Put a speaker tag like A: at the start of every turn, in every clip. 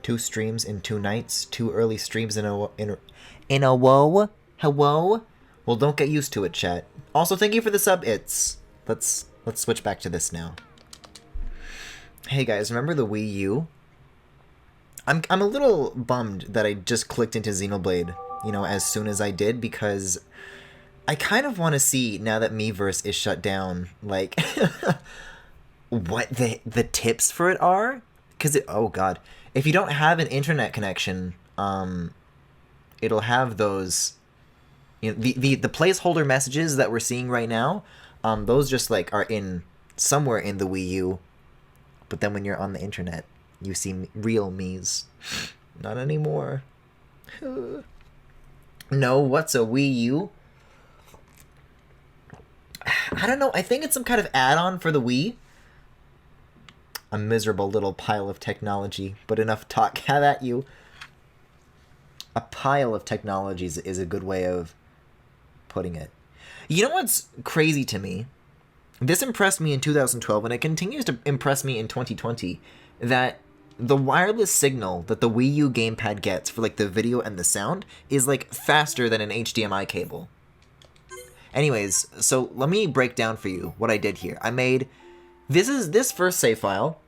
A: 2 streams in 2 nights, 2 early streams in a woe. Hello? Well, don't get used to it, chat. Also, thank you for the sub. Let's switch back to this now. Hey guys, remember the Wii U? I'm a little bummed that I just clicked into Xenoblade, you know, as soon as I did, because I kind of want to see, now that Miiverse is shut down, like, what the tips for it are? Because oh god, if you don't have an internet connection, it'll have those, you know, the placeholder messages that we're seeing right now, those just, like, are in, somewhere in the Wii U, but then when you're on the internet, you see real Miis. Not anymore. No, what's a Wii U? I don't know, I think it's some kind of add-on for the Wii. A miserable little pile of technology, but enough talk. Have at you. A pile of technologies is a good way of putting it. You know what's crazy to me? This impressed me in 2012, and it continues to impress me in 2020, that the wireless signal that the Wii U gamepad gets for, like, the video and the sound is, like, faster than an HDMI cable. Anyways, so let me break down for you what I did here. I made... This first save file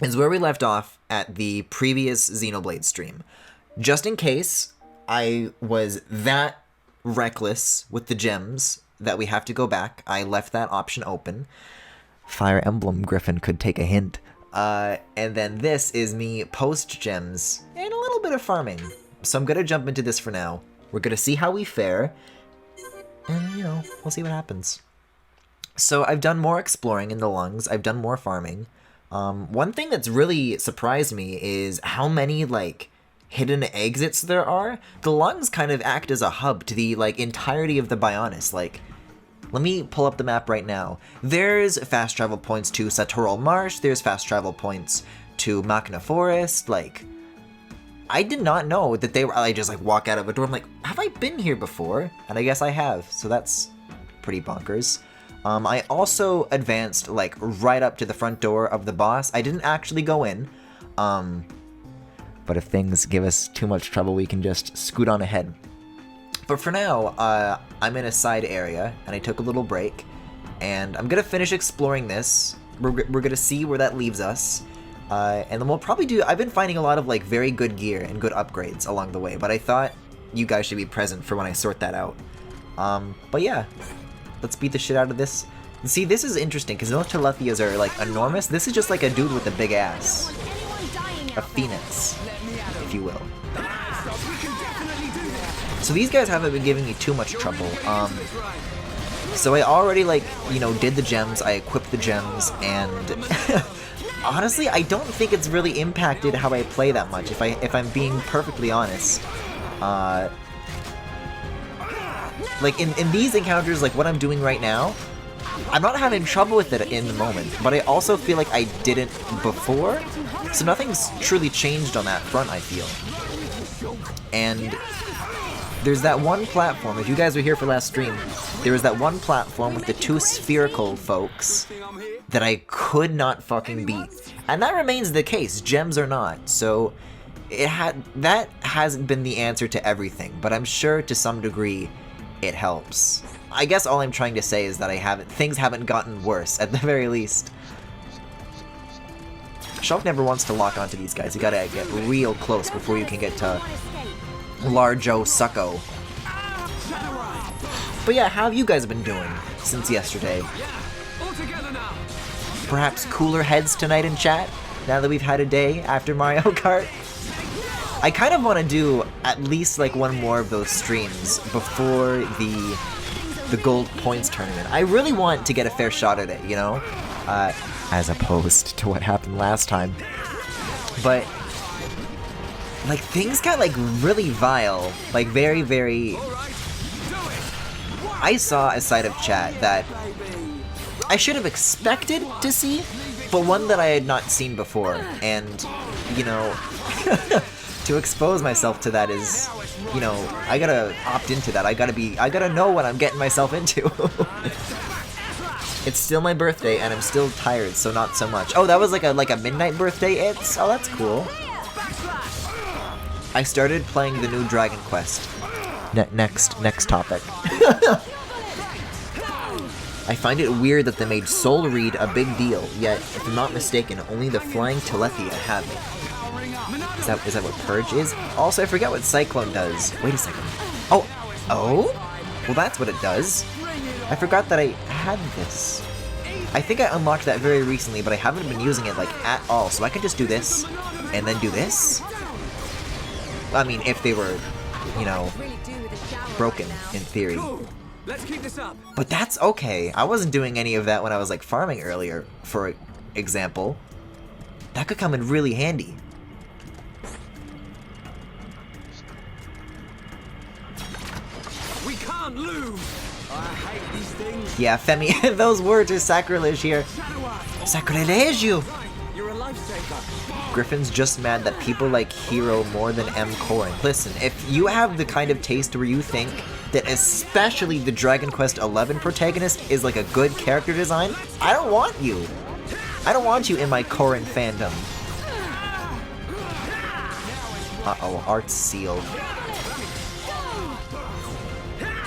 A: is where we left off at the previous Xenoblade stream. Just in case I was that reckless with the gems that we have to go back, I left that option open. Fire Emblem Griffin could take a hint. And then this is me post-gems and a little bit of farming. So I'm gonna jump into this for now. We're gonna see how we fare, and, you know, we'll see what happens. So I've done more exploring in the lungs, I've done more farming. One thing that's really surprised me is how many, like, hidden exits there are. The lungs kind of act as a hub to the, like, entirety of the Bionis. Like, let me pull up the map right now. There's fast travel points to Satoral Marsh, there's fast travel points to Machina Forest. Like, I did not know that they were, I just, like, walk out of a door, I'm like, have I been here before? And I guess I have, so that's pretty bonkers. I also advanced, like, right up to the front door of the boss. I didn't actually go in, but if things give us too much trouble, we can just scoot on ahead. But for now, I'm in a side area, and I took a little break, and I'm gonna finish exploring this. We're gonna see where that leaves us, and then we'll probably do... I've been finding a lot of, like, very good gear and good upgrades along the way, but I thought you guys should be present for when I sort that out. But yeah, let's beat the shit out of this. And see, this is interesting, because those Telethias are, like, enormous. This is just like a dude with a big ass. A phoenix, if you will. So these guys haven't been giving me too much trouble. So I already, like, you know, did the gems, I equipped the gems, and honestly, I don't think it's really impacted how I play that much, if I'm being perfectly honest. Like, in these encounters, like what I'm doing right now, I'm not having trouble with it in the moment, but I also feel like I didn't before, so nothing's truly changed on that front, I feel. And there's that one platform, if you guys were here for last stream, there was that one platform with the 2 spherical folks that I could not fucking beat. And that remains the case, gems or not, so that hasn't been the answer to everything, but I'm sure to some degree it helps. I guess all I'm trying to say is that things haven't gotten worse, at the very least. Shulk never wants to lock onto these guys, you gotta get real close before you can get to Larjo Sucko. But yeah, how have you guys been doing since yesterday? Perhaps cooler heads tonight in chat, now that we've had a day after Mario Kart? I kind of want to do at least, like, one more of those streams before the gold points tournament. I really want to get a fair shot at it, you know? As opposed to what happened last time. But, like, things got, like, really vile. Like, very, very... I saw a side of chat that I should have expected to see, but one that I had not seen before. And, you know... to expose myself to that is, you know, I gotta opt into that. I gotta know what I'm getting myself into. It's still my birthday and I'm still tired, so not so much. Oh, that was like a midnight birthday. Oh, that's cool. I started playing the new Dragon Quest. Next topic. I find it weird that they made Soul Read a big deal, yet, if I'm not mistaken, only the Flying Telethia have it. Is that what Purge is? Also, I forget what Cyclone does. Wait a second. Oh! Well, that's what it does. I forgot that I had this. I think I unlocked that very recently, but I haven't been using it, like, at all. So I could just do this, and then do this? I mean, if they were, you know, broken, in theory.
B: Let's keep this up.
A: But that's okay. I wasn't doing any of that when I was, like, farming earlier, for example. That could come in really handy.
B: We can't lose. I hate these things.
A: Yeah, Femi, those words are sacrilege here. Sacrilégio!
B: You're a lifesaver.
A: Griffin's just mad that people like Hero more than M. Corn. Listen, if you have the kind of taste where you think that especially the Dragon Quest XI protagonist is like a good character design, I don't want you. I don't want you in my Corrin fandom. Uh-oh, art's sealed.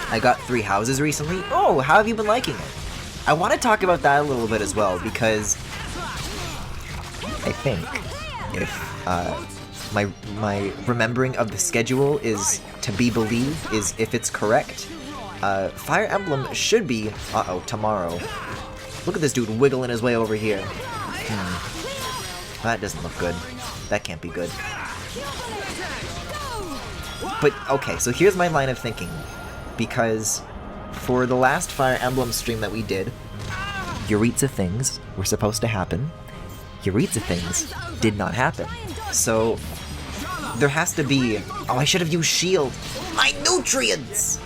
A: I got 3 houses recently. Oh, how have you been liking it? I want to talk about that a little bit as well, because I think if my remembering of the schedule is to be believed, is if it's correct, Fire Emblem should be, tomorrow. Look at this dude wiggling his way over here. That doesn't look good. That can't be good. But, okay, so here's my line of thinking. Because for the last Fire Emblem stream that we did, Yuritsa things were supposed to happen. Yuritsa things did not happen. So there has to be... Oh, I should have used shield. My nutrients!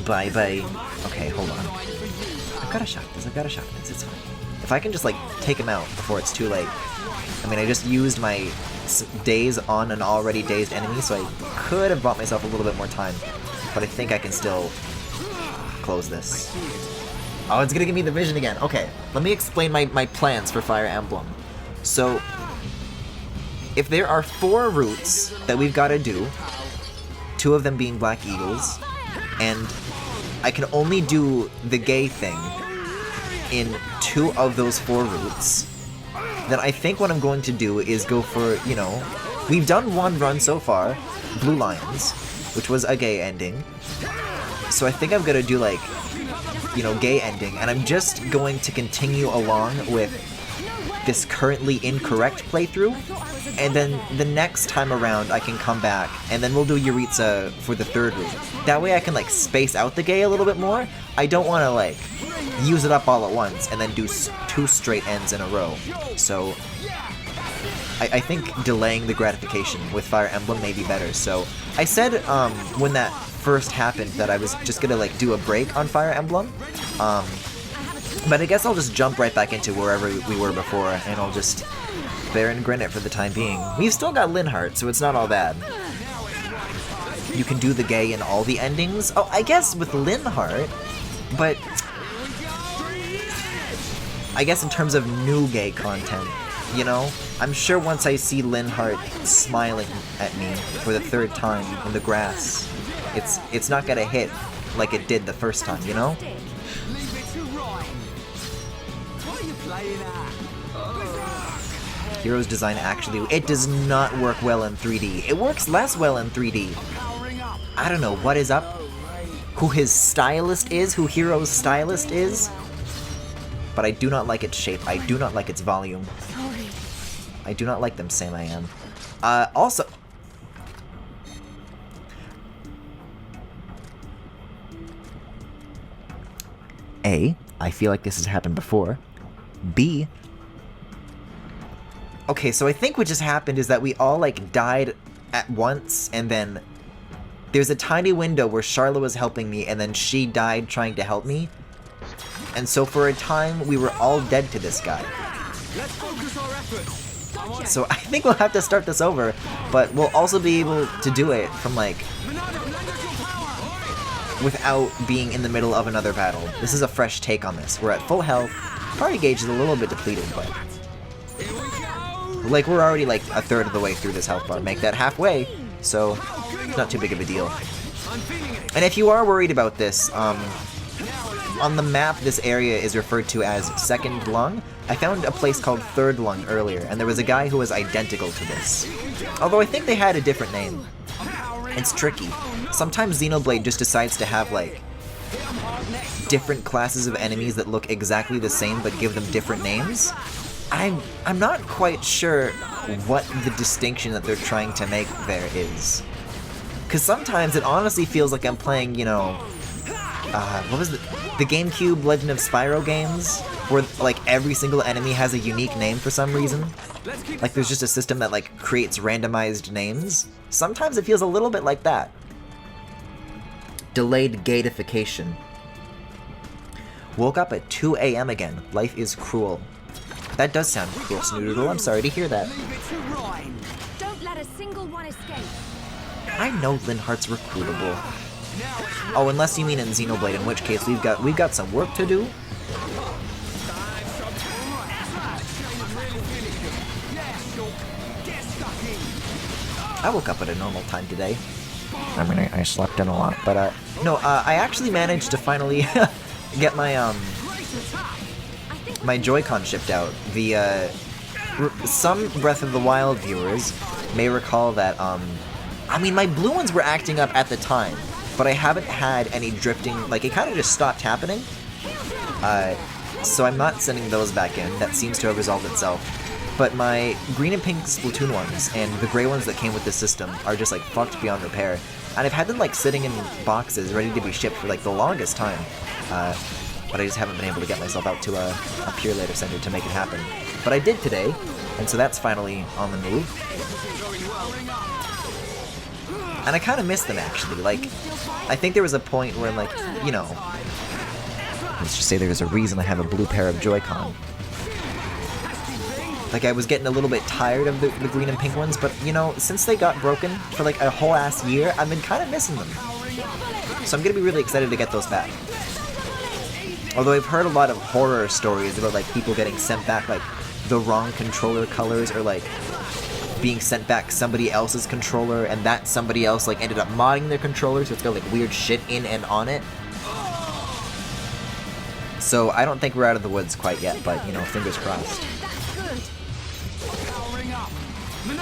A: Bye-bye. Okay, hold on. I've got a shot this. It's fine. If I can just, like, take him out before it's too late. I mean, I just used my daze on an already dazed enemy, so I could have bought myself a little bit more time. But I think I can still close this. Oh, it's gonna give me the vision again. Okay, let me explain my plans for Fire Emblem. So, if there are 4 routes that we've got to do, 2 of them being Black Eagles, and I can only do the gay thing in 2 of those 4 routes, then I think what I'm going to do is go for, you know, we've done 1 run so far, Blue Lions, which was a gay ending. So I think I'm gonna do, like, you know, gay ending, and I'm just going to continue along with this currently incorrect playthrough, and then the next time around I can come back, and then we'll do Yuritsa for the 3rd route. That way I can, like, space out the gay a little bit more. I don't want to, like, use it up all at once and then do 2 straight ends in a row. So I think delaying the gratification with Fire Emblem may be better. So I said when that first happened that I was just gonna, like, do a break on Fire Emblem. But I guess I'll just jump right back into wherever we were before, and I'll just bear and grin it for the time being. We've still got Linhardt, so it's not all bad. You can do the gay in all the endings? Oh, I guess with Linhardt, but I guess in terms of new gay content, you know? I'm sure once I see Linhardt smiling at me for the 3rd time in the grass, it's not gonna hit like it did the first time, you know? Hero's design actually, it does not work well in 3D. It works less well in 3D. I don't know what is up, who his stylist is, who Hero's stylist is, but I do not like its shape. I do not like its volume. I do not like them, Sam I am. Also... A, I feel like this has happened before. B... Okay, so I think what just happened is that we all, like, died at once, and then there's a tiny window where Charlotte was helping me, and then she died trying to help me. And so for a time, we were all dead to this guy.
B: Let's focus our efforts.
A: So I think we'll have to start this over, but we'll also be able to do it from, like, without being in the middle of another battle. This is a fresh take on this. We're at full health. Party gauge is a little bit depleted, but... Like, we're already like a third of the way through this health bar. Make that halfway, so not too big of a deal. And if you are worried about this, on the map, this area is referred to as Second Lung. I found a place called Third Lung earlier, and there was a guy who was identical to this. Although I think they had a different name. It's tricky. Sometimes Xenoblade just decides to have, like, different classes of enemies that look exactly the same but give them different names. I'm not quite sure what the distinction that they're trying to make there is. Because sometimes it honestly feels like I'm playing, you know, what was the GameCube Legend of Spyro games? Where, like, every single enemy has a unique name for some reason. Like, there's just a system that, like, creates randomized names. Sometimes it feels a little bit like that. Delayed gatification. Woke up at 2 a.m. again. Life is cruel. That does sound cruel, Snoodle. I'm sorry to hear that.
C: Don't let a single one escape.
A: I know Linhart's recruitable. Oh, unless you mean in Xenoblade, in which case we've got some work to do. I woke up at a normal time today. I mean, I slept in a lot, but no, I actually managed to finally get my my Joy-Con shipped out. The some Breath of the Wild viewers may recall that I mean, my blue ones were acting up at the time, but I haven't had any drifting. Like, it kind of just stopped happening. So I'm not sending those back in. That seems to have resolved itself. But my green and pink Splatoon ones and the gray ones that came with the system are just, like, fucked beyond repair. And I've had them, like, sitting in boxes ready to be shipped for, like, the longest time. But I just haven't been able to get myself out to a Pure Later Center to make it happen. But I did today, and so that's finally on the move. And I kind of miss them, actually. Like, I think there was a point where, like, you know, let's just say there was a reason I have a blue pair of Joy-Con. Like, I was getting a little bit tired of the green and pink ones, but, you know, since they got broken for, like, a whole ass year, I've been kind of missing them. So I'm gonna be really excited to get those back. Although I've heard a lot of horror stories about, like, people getting sent back, like, the wrong controller colors, or, like, being sent back somebody else's controller, and that somebody else, like, ended up modding their controller, so it's got, like, weird shit in and on it. So I don't think we're out of the woods quite yet, but, you know, fingers crossed.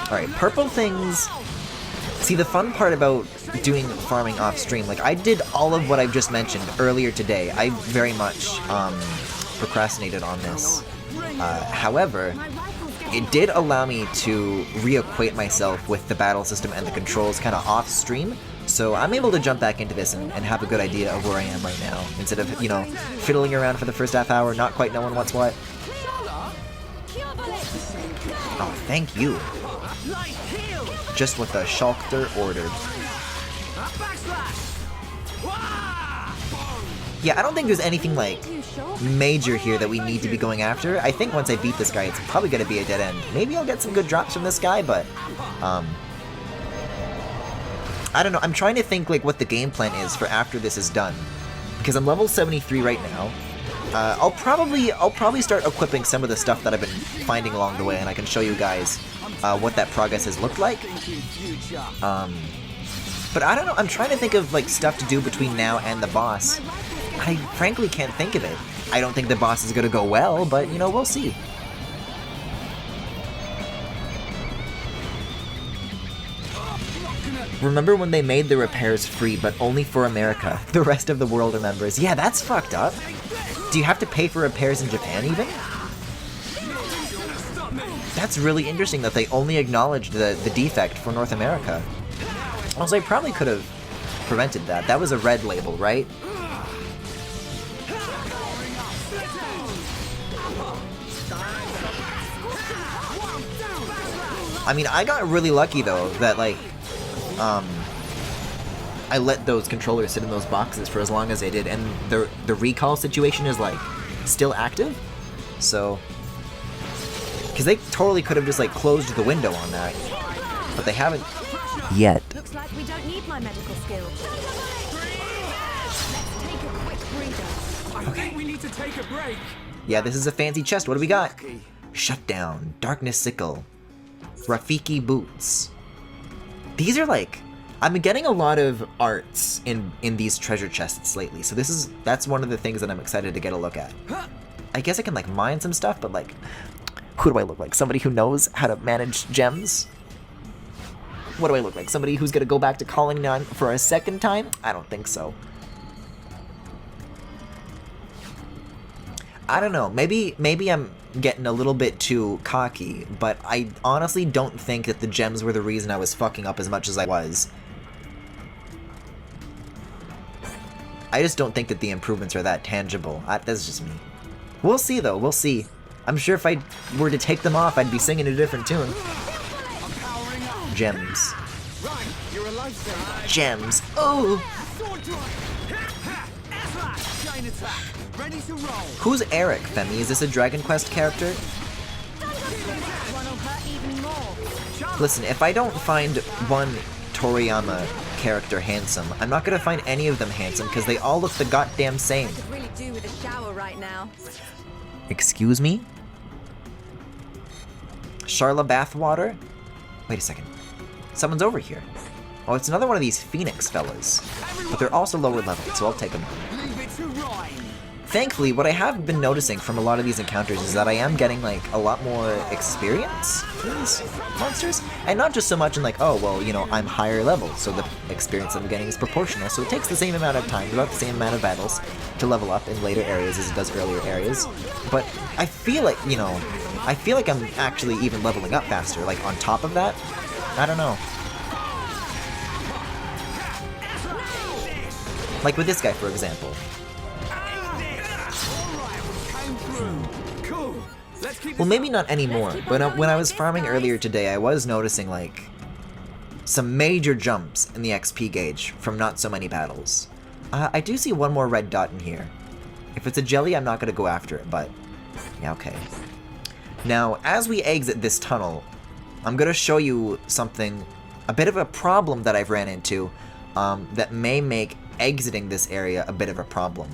A: Alright, purple things. See, the fun part about doing farming off stream, like, I did all of what I've just mentioned earlier today. I very much procrastinated on this. However, it did allow me to reacquaint myself with the battle system and the controls kind of off stream. So I'm able to jump back into this and have a good idea of where I am right now, instead of, you know, fiddling around for the first half hour, not quite knowing what's what. Oh, thank you. Just what the Shulkter ordered. Yeah, I don't think there's anything, like, major here that we need to be going after. I think once I beat this guy, it's probably going to be a dead end. Maybe I'll get some good drops from this guy, but, I don't know. I'm trying to think, like, what the game plan is for after this is done. Because I'm level 73 right now. I'll probably start equipping some of the stuff that I've been finding along the way, and I can show you guys what that progress has looked like. But I don't know, I'm trying to think of, like, stuff to do between now and the boss. I frankly can't think of it. I don't think the boss is gonna go well, but, you know, we'll see. Remember when they made the repairs free, but only for America? The rest of the world remembers. Yeah, that's fucked up. Do you have to pay for repairs in Japan, even? That's really interesting that they only acknowledged the defect for North America. Also, I probably could have prevented that. That was a red label, right? I mean, I got really lucky, though, that, like, I let those controllers sit in those boxes for as long as they did, and the recall situation is, like, still active, so... Because they totally could have just, like, closed the window on that, but they haven't yet.
C: Looks like we don't need my medical skills. Let's take a quick breather.
B: I think we need to take a break.
A: Yeah, this is a fancy chest. What do we got? Shutdown. Darkness Sickle. Rafiki boots. These are like... I've been getting a lot of arts in these treasure chests lately, so that's one of the things that I'm excited to get a look at. I guess I can like mine some stuff, but like... Who do I look like? Somebody who knows how to manage gems? What do I look like? Somebody who's gonna go back to Calling None for a second time? I don't think so. I don't know. Maybe I'm getting a little bit too cocky, but I honestly don't think that the gems were the reason I was fucking up as much as I was. I just don't think that the improvements are that tangible. That's just me. We'll see, though. We'll see. I'm sure if I were to take them off, I'd be singing a different tune. Gems. Gems. Oh! Who's Eric, Femi? Is this a Dragon Quest character? Listen, if I don't find one Toriyama character handsome, I'm not gonna find any of them handsome because they all look the goddamn same.
C: Really do with a shower right now.
A: Excuse me? Charla bathwater? Wait a second. Someone's over here. Oh, it's another one of these Phoenix fellas. But they're also lower level, so I'll take them. Thankfully, what I have been noticing from a lot of these encounters is that I am getting, like, a lot more experience from these monsters. And not just so much in, like, oh, well, you know, I'm higher level, so the experience that I'm getting is proportional. So it takes the same amount of time, about the same amount of battles, to level up in later areas as it does earlier areas. But I feel like, you know, I feel like I'm actually even leveling up faster. Like, on top of that, I don't know. Like with this guy, for example. Well, maybe not anymore, but when I was farming earlier today, I was noticing, like, some major jumps in the XP gauge from not so many battles. I do see one more red dot in here. If it's a jelly, I'm not going to go after it, but yeah, okay. Now, as we exit this tunnel, I'm going to show you something, a bit of a problem that I've ran into that may make exiting this area a bit of a problem.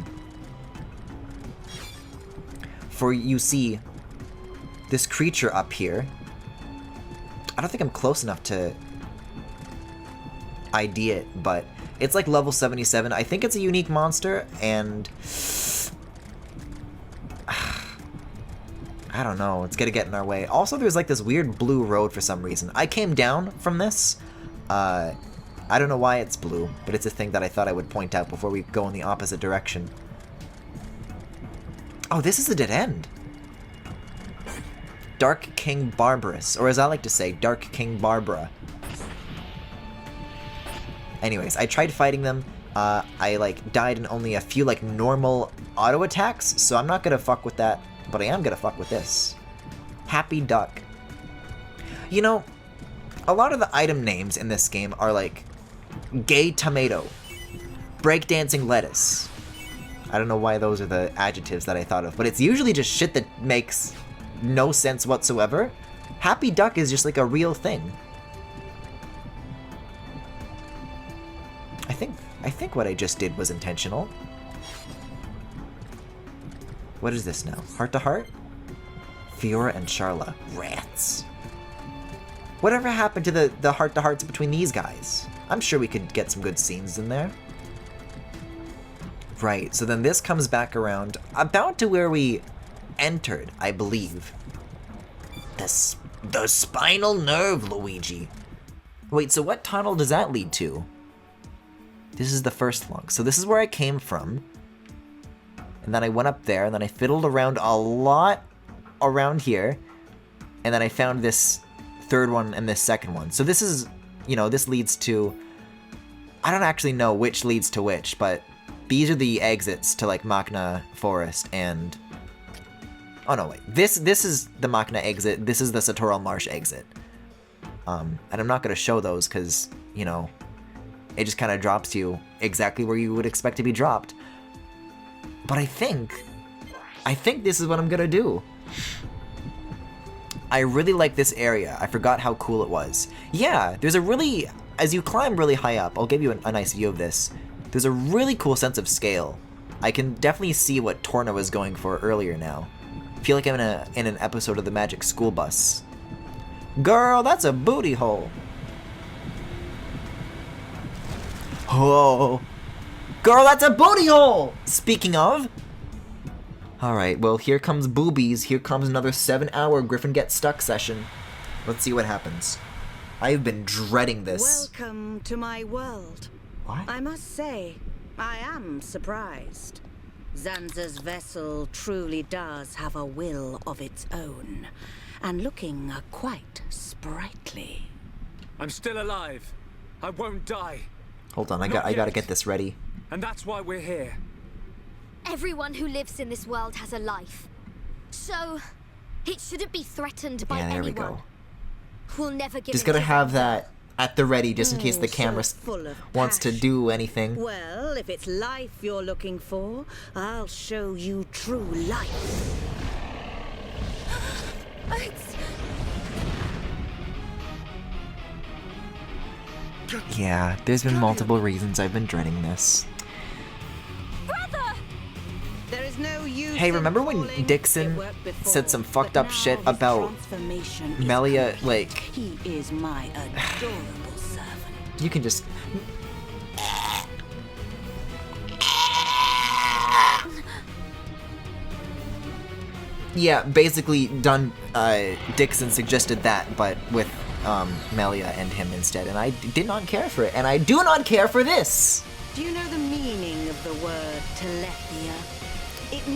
A: For you see, this creature up here, I don't think I'm close enough to ID it, but it's like level 77. I think it's a unique monster, and I don't know, it's gonna get in our way. Also, there's like this weird blue road for some reason. I came down from this. I don't know why it's blue, but it's a thing that I thought I would point out before we go in the opposite direction. Oh, this is a dead end. Dark King Barbarous, or as I like to say, Dark King Barbara. Anyways, I tried fighting them. I like died in only a few like normal auto attacks, so I'm not gonna fuck with that, but I am gonna fuck with this. Happy Duck. You know, a lot of the item names in this game are like gay tomato, breakdancing lettuce. I don't know why those are the adjectives that I thought of, but it's usually just shit that makes no sense whatsoever. Happy Duck is just like a real thing. I think what I just did was intentional. What is this now? Heart to heart? Fiora and Charla. Rats. Whatever happened to the heart to hearts between these guys? I'm sure we could get some good scenes in there. Right, so then this comes back around about to where we entered, I believe. The spinal nerve, Luigi. Wait, so what tunnel does that lead to? This is the first lung. So this is where I came from. And then I went up there, and then I fiddled around a lot around here. And then I found this third one and this second one. So this is, you know, this leads to... I don't actually know which leads to which, but these are the exits to, like, Machna Forest and... Oh, no, wait. This is the Machna exit. This is the Satoral Marsh exit. And I'm not going to show those because, you know, it just kind of drops you exactly where you would expect to be dropped. But I think this is what I'm going to do. I really like this area. I forgot how cool it was. Yeah, there's a really... As you climb really high up, I'll give you a nice view of this. There's a really cool sense of scale. I can definitely see what Torna was going for earlier now. I feel like I'm in an episode of the Magic School Bus. Girl, that's a booty hole. Whoa. Girl, that's a booty hole! Speaking of... Alright, well, here comes boobies. Here comes another 7-hour Griffin Get Stuck session. Let's see what happens. I've been dreading this.
D: Welcome to my world.
A: What?
D: I must say, I am surprised. Zanza's vessel truly does have a will of its own, and looking quite sprightly.
B: I'm still alive. I won't die.
A: Hold on, I
B: Not
A: gotta
B: yet.
A: get this ready.
B: And that's why we're here.
E: Everyone who lives in this world has a life. So, it shouldn't be threatened by
A: Yeah, there
E: anyone.
A: we go.
E: We'll never give
A: Just
E: in
A: gotta
E: to
A: have
E: Zanza.
A: that at the ready, just in case the
D: So
A: camera
D: full of
A: wants to
D: passion.
A: do anything.
D: Well, if it's life you're looking for, I'll show you true life.
E: It's...
A: Yeah, there's been multiple reasons I've been dreading this.
E: Brother!
D: There is no use
A: Hey,
D: in
A: remember when
D: calling.
A: Dixon
D: It worked before,
A: said some fucked
D: but
A: up shit
D: now his
A: about
D: transformation is
A: Melia,
D: complete.
A: like...
D: He is my adorable servant.
A: You can just... Yeah, basically Dixon suggested that, but with Melia and him instead, and I did not care for it, and I do not care for this!
D: Do you know the meaning of the word telephia?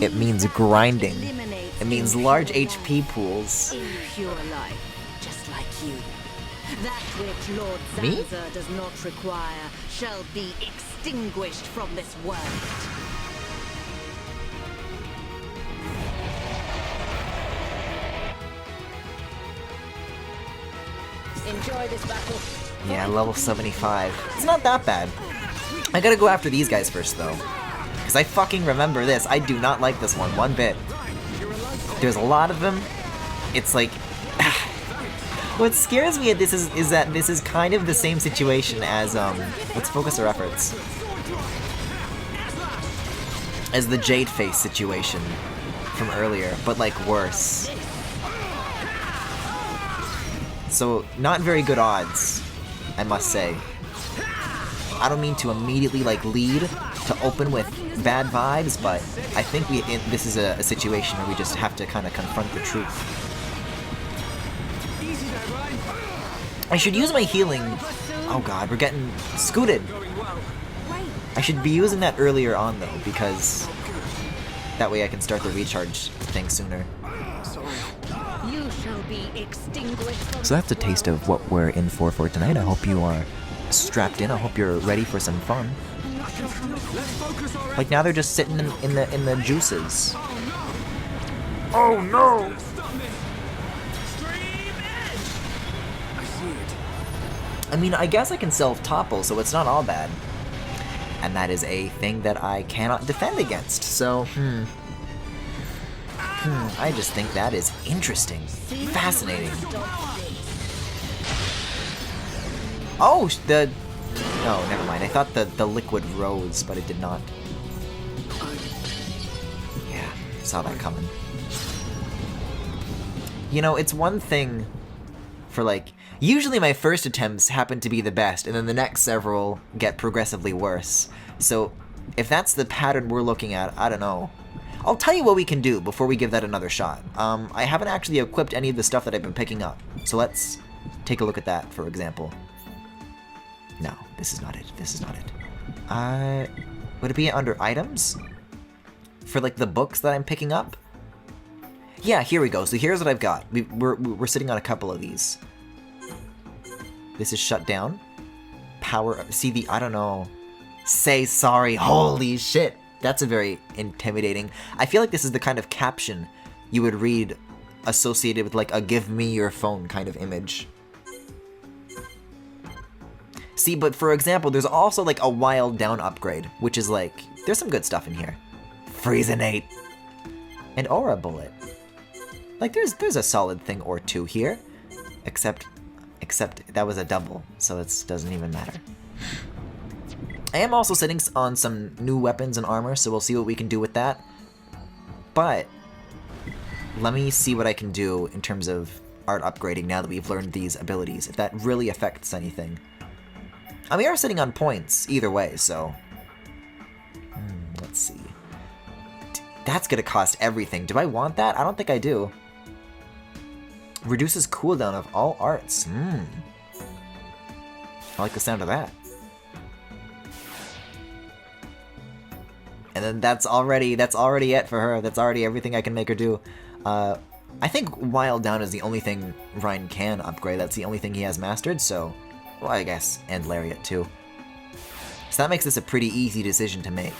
A: It means
D: that which
A: grinding.
D: eliminates
A: It means
D: impure
A: large
D: life.
A: HP pools.
D: Impure life, just like you. That which Lord
A: Me?
D: Zanza does not require shall be extinguished from this world. Enjoy this battle.
A: Yeah, level 75. It's not that bad. I gotta go after these guys first, though. Because I fucking remember this. I do not like this one bit. There's a lot of them. It's like... what scares me at this is that this is kind of the same situation as, let's focus our efforts. As the Jade Face situation from earlier, but like worse. So, not very good odds, I must say. I don't mean to immediately like lead to open with bad vibes, but I think this is a situation where we just have to kind of confront the truth. I should use my healing. Oh god, we're getting scooted. I should be using that earlier on though, because that way I can start the recharge thing sooner.
D: You shall be extinguished from
A: So that's a taste of what we're in for tonight. I hope you are strapped in. I hope you're ready for some fun. Like now they're just sitting in the juices. Oh no! I mean, I guess I can self-topple, so it's not all bad. And that is a thing that I cannot defend against, so, I just think that is interesting. Fascinating. Oh, oh, never mind. I thought the liquid rose, but it did not. Yeah, saw that coming. You know, it's one thing for, like... Usually my first attempts happen to be the best, and then the next several get progressively worse. So, if that's the pattern we're looking at, I don't know. I'll tell you what we can do before we give that another shot. I haven't actually equipped any of the stuff that I've been picking up. So let's take a look at that, for example. No, this is not it. This is not it. Would it be under items? For, like, the books that I'm picking up? Yeah, here we go. So here's what I've got. We're sitting on a couple of these. This is shut down. Power... See the... I don't know. Say sorry. Holy shit. That's a very intimidating... I feel like this is the kind of caption you would read associated with like a give me your phone kind of image. See, but for example, there's also like a wild down upgrade, which is like... There's some good stuff in here. Freezenate. And Aura Bullet. Like there's a solid thing or two here. Except that was a double, so it doesn't even matter. I am also sitting on some new weapons and armor, so we'll see what we can do with that. But let me see what I can do in terms of art upgrading now that we've learned these abilities, if that really affects anything. And we are sitting on points either way, so... let's see. That's gonna cost everything. Do I want that? I don't think I do. Reduces cooldown of all arts. I like the sound of that. And then that's already it for her. That's already everything I can make her do. I think Wild Down is the only thing Ryan can upgrade. That's the only thing he has mastered, so... Well, I guess, and Lariat too. So that makes this a pretty easy decision to make.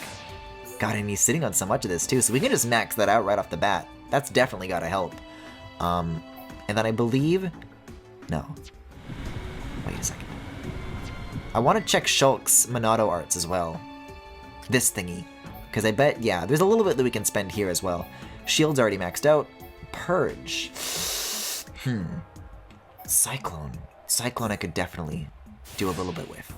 A: God, and he's sitting on so much of this too, so we can just max that out right off the bat. That's definitely gotta help. And then I believe... No. Wait a second. I want to check Shulk's Monado arts as well. This thingy. Because I bet, yeah, there's a little bit that we can spend here as well. Shield's already maxed out. Purge. Cyclone. Cyclone I could definitely do a little bit with.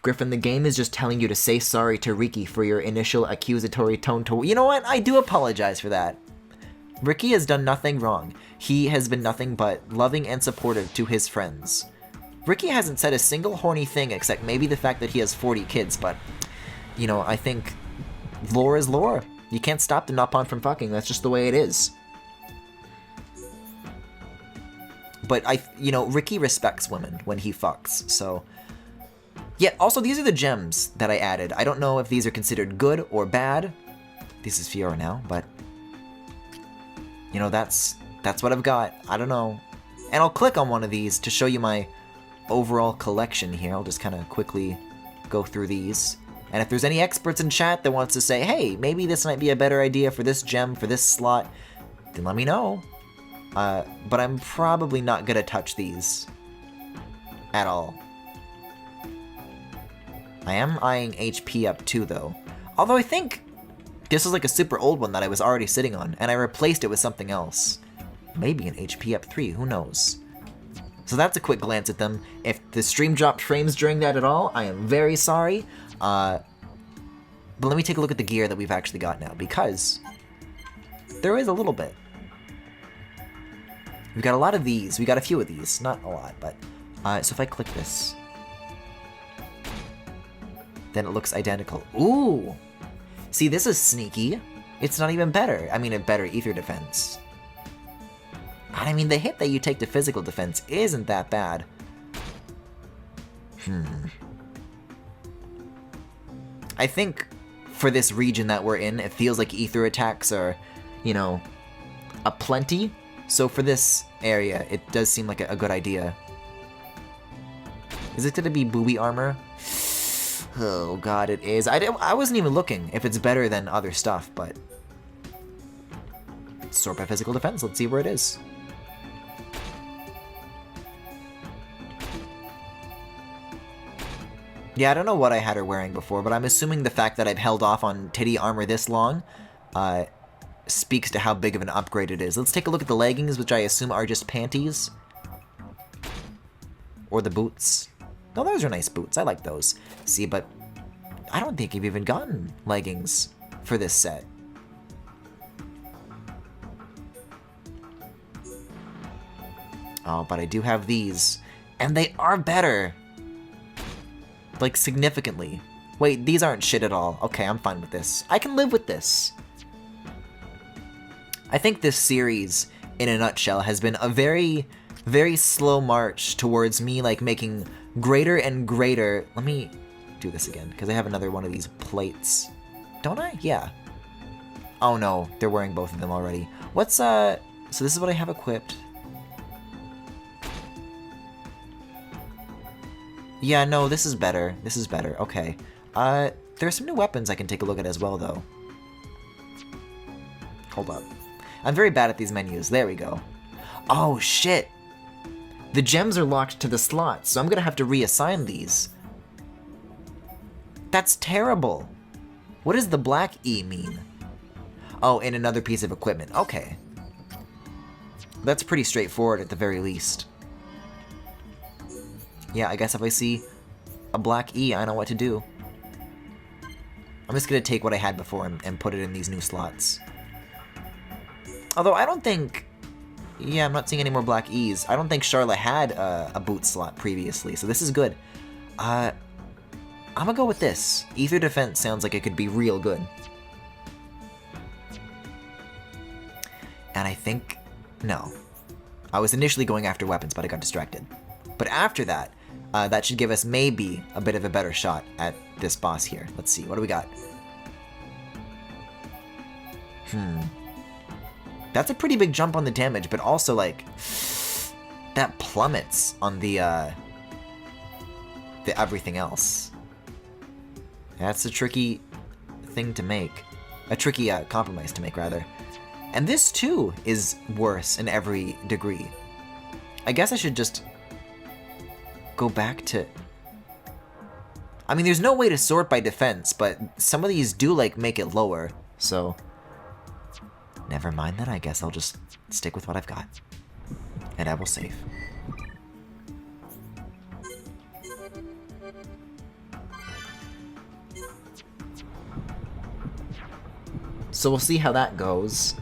A: Griffin, the game is just telling you to say sorry to Riki for your initial accusatory tone to... You know what? I do apologize for that. Riki has done nothing wrong. He has been nothing but loving and supportive to his friends. Riki hasn't said a single horny thing except maybe the fact that he has 40 kids, but... You know, I think... Lore is lore. You can't stop the Nopon from fucking. That's just the way it is. But you know, Riki respects women when he fucks, so... Yeah, also these are the gems that I added. I don't know if these are considered good or bad. This is Fiora now, but... You know, that's what I've got. I don't know. And I'll click on one of these to show you my overall collection here. I'll just kind of quickly go through these. And if there's any experts in chat that wants to say, hey, maybe this might be a better idea for this gem, for this slot, then let me know. But I'm probably not going to touch these at all. I am eyeing HP up too, though. Although I think this was like a super old one that I was already sitting on, and I replaced it with something else. Maybe an HP up 3, who knows? So that's a quick glance at them. If the stream dropped frames during that at all, I am very sorry. But let me take a look at the gear that we've actually got now, because there is a little bit. We've got a lot of these. We got a few of these. Not a lot, but... so if I click this... Then it looks identical. Ooh! See, this is sneaky. It's not even better. I mean, a better ether defense. I mean, the hit that you take to physical defense isn't that bad. I think for this region that we're in, it feels like ether attacks are, you know, aplenty. So for this area, it does seem like a good idea. Is it going to be booby armor? Oh god, it is. I wasn't even looking if it's better than other stuff, but... Sort by physical defense, let's see where it is. Yeah, I don't know what I had her wearing before, but I'm assuming the fact that I've held off on titty armor this long speaks to how big of an upgrade it is. Let's take a look at the leggings, which I assume are just panties. Or the boots. No, those are nice boots. I like those. See, but I don't think I've even gotten leggings for this set. Oh, but I do have these. And they are better. Like, significantly. Wait, these aren't shit at all. Okay, I'm fine with this. I can live with this. I think this series, in a nutshell, has been a very, very slow march towards me, like, making greater and greater... Let me do this again, because I have another one of these plates. Don't I? Yeah. Oh no, they're wearing both of them already. What's, So this is what I have equipped. Yeah, no, this is better. This is better. Okay. There are some new weapons I can take a look at as well, though. Hold up. I'm very bad at these menus. There we go. Oh, shit! The gems are locked to the slots, so I'm gonna have to reassign these. That's terrible! What does the black E mean? Oh, in another piece of equipment. Okay. That's pretty straightforward at the very least. Yeah, I guess if I see a black E, I know what to do. I'm just gonna take what I had before and put it in these new slots. Although I don't think... Yeah, I'm not seeing any more black E's. I don't think Charlotte had a boot slot previously, so this is good. I'm gonna go with this. Ether Defense sounds like it could be real good. And I think... No. I was initially going after weapons, but I got distracted. But after that, that should give us maybe a bit of a better shot at this boss here. Let's see, what do we got? That's a pretty big jump on the damage, but also, like, that plummets on the everything else. That's a tricky thing to make. A tricky compromise to make, rather. And this, too, is worse in every degree. I guess I should just go back to... I mean, there's no way to sort by defense, but some of these do, like, make it lower, so... Never mind that, I guess I'll just stick with what I've got. And I will save. So we'll see how that goes.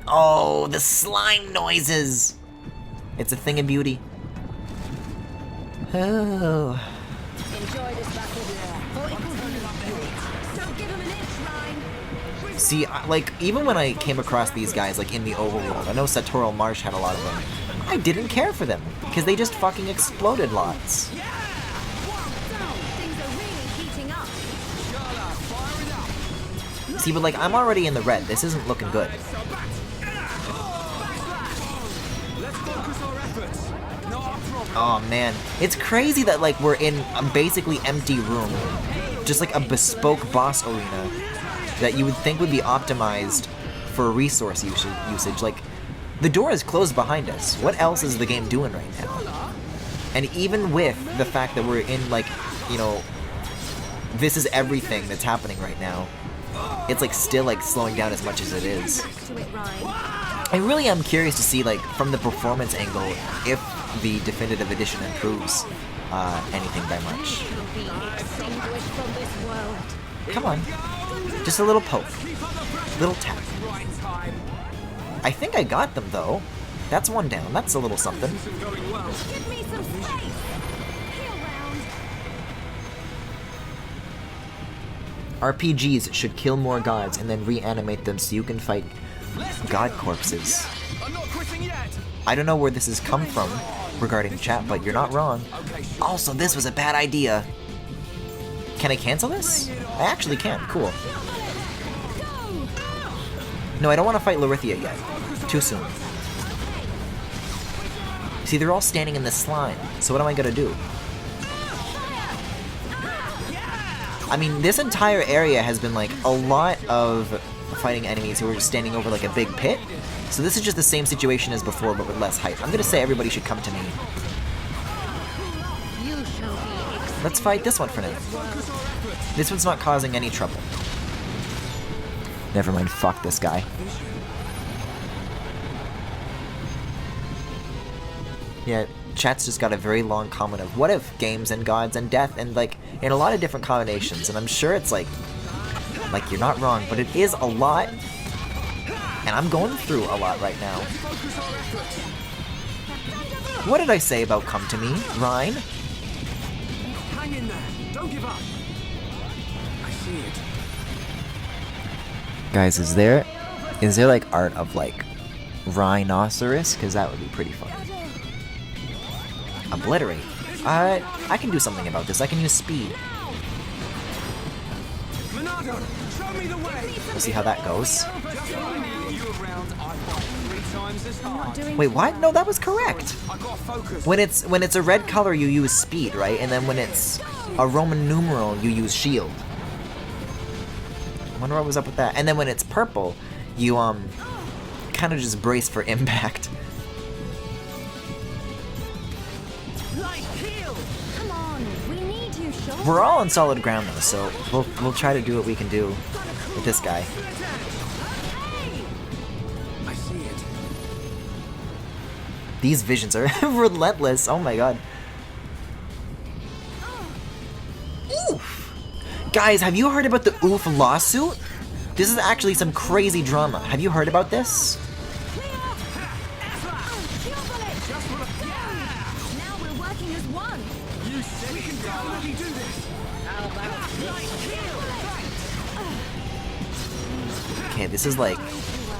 A: Oh, the slime noises! It's a thing of beauty. Oh.
C: Enjoy this battle. So give him an inch, Ryan.
A: See, like, even when I came across these guys, like, in the overworld, I know Satoral Marsh had a lot of them, I didn't care for them, because they just fucking exploded lots.
C: Things are really heating up.
A: See, but, like, I'm already in the red. This isn't looking good. Oh, man. It's crazy that, like, we're in a basically empty room. Just, like, a bespoke boss arena that you would think would be optimized for resource usage. Like, the door is closed behind us. What else is the game doing right now? And even with the fact that we're in, like, you know, this is everything that's happening right now, it's, like, still, like, slowing down as much as it is. I really am curious to see, like, from the performance angle, if the definitive edition improves anything by much. Come on. Just a little poke. Little tap. I think I got them, though. That's one down. That's a little something.
C: Give me some space. Heal round.
A: RPGs should kill more gods and then reanimate them so you can fight god corpses.
B: I'm not quitting yet.
A: I don't know where this has come from regarding chat, but you're not wrong. Also, this was a bad idea. Can I cancel this? I actually can. Cool. No, I don't want to fight Larithia yet. Too soon. See, they're all standing in this slime, so what am I gonna do? I mean, this entire area has been, like, a lot of fighting enemies who are just standing over, like, a big pit. So this is just the same situation as before, but with less height. I'm gonna say everybody should come to me. Let's fight this one for now. This one's not causing any trouble. Never mind, fuck this guy. Yeah, chat's just got a very long comment of what if games and gods and death and, like, in a lot of different combinations, and I'm sure it's like you're not wrong, but it is a lot, and I'm going through a lot right now. What did I say about come to me, Ryan?
B: Hang in there. Don't give up. I see it.
A: Guys, is there like art of, like, rhinoceros? Because that would be pretty fun. Obliterate. I can do something about this. I can use speed.
B: Monado, show me the way.
A: We'll see how that goes.
B: You around, I fight 3 times as hard.
A: Wait, what? No, that was correct.
B: I got focus.
A: When it's a red color, you use speed, right? And then when it's a Roman numeral, you use shield. I wonder what was up with that. And then when it's purple, you kind of just brace for impact.
C: Come on, we need you, Sean.
A: We're all on solid ground though, so we'll try to do what we can do with this guy.
B: I see it.
A: These visions are relentless. Oh my god. Oof. Guys, have you heard about the Oof lawsuit? This is actually some crazy drama. Have you heard about this?
C: Now we're working as one.
B: You said we can definitely do this.
A: Okay, this is like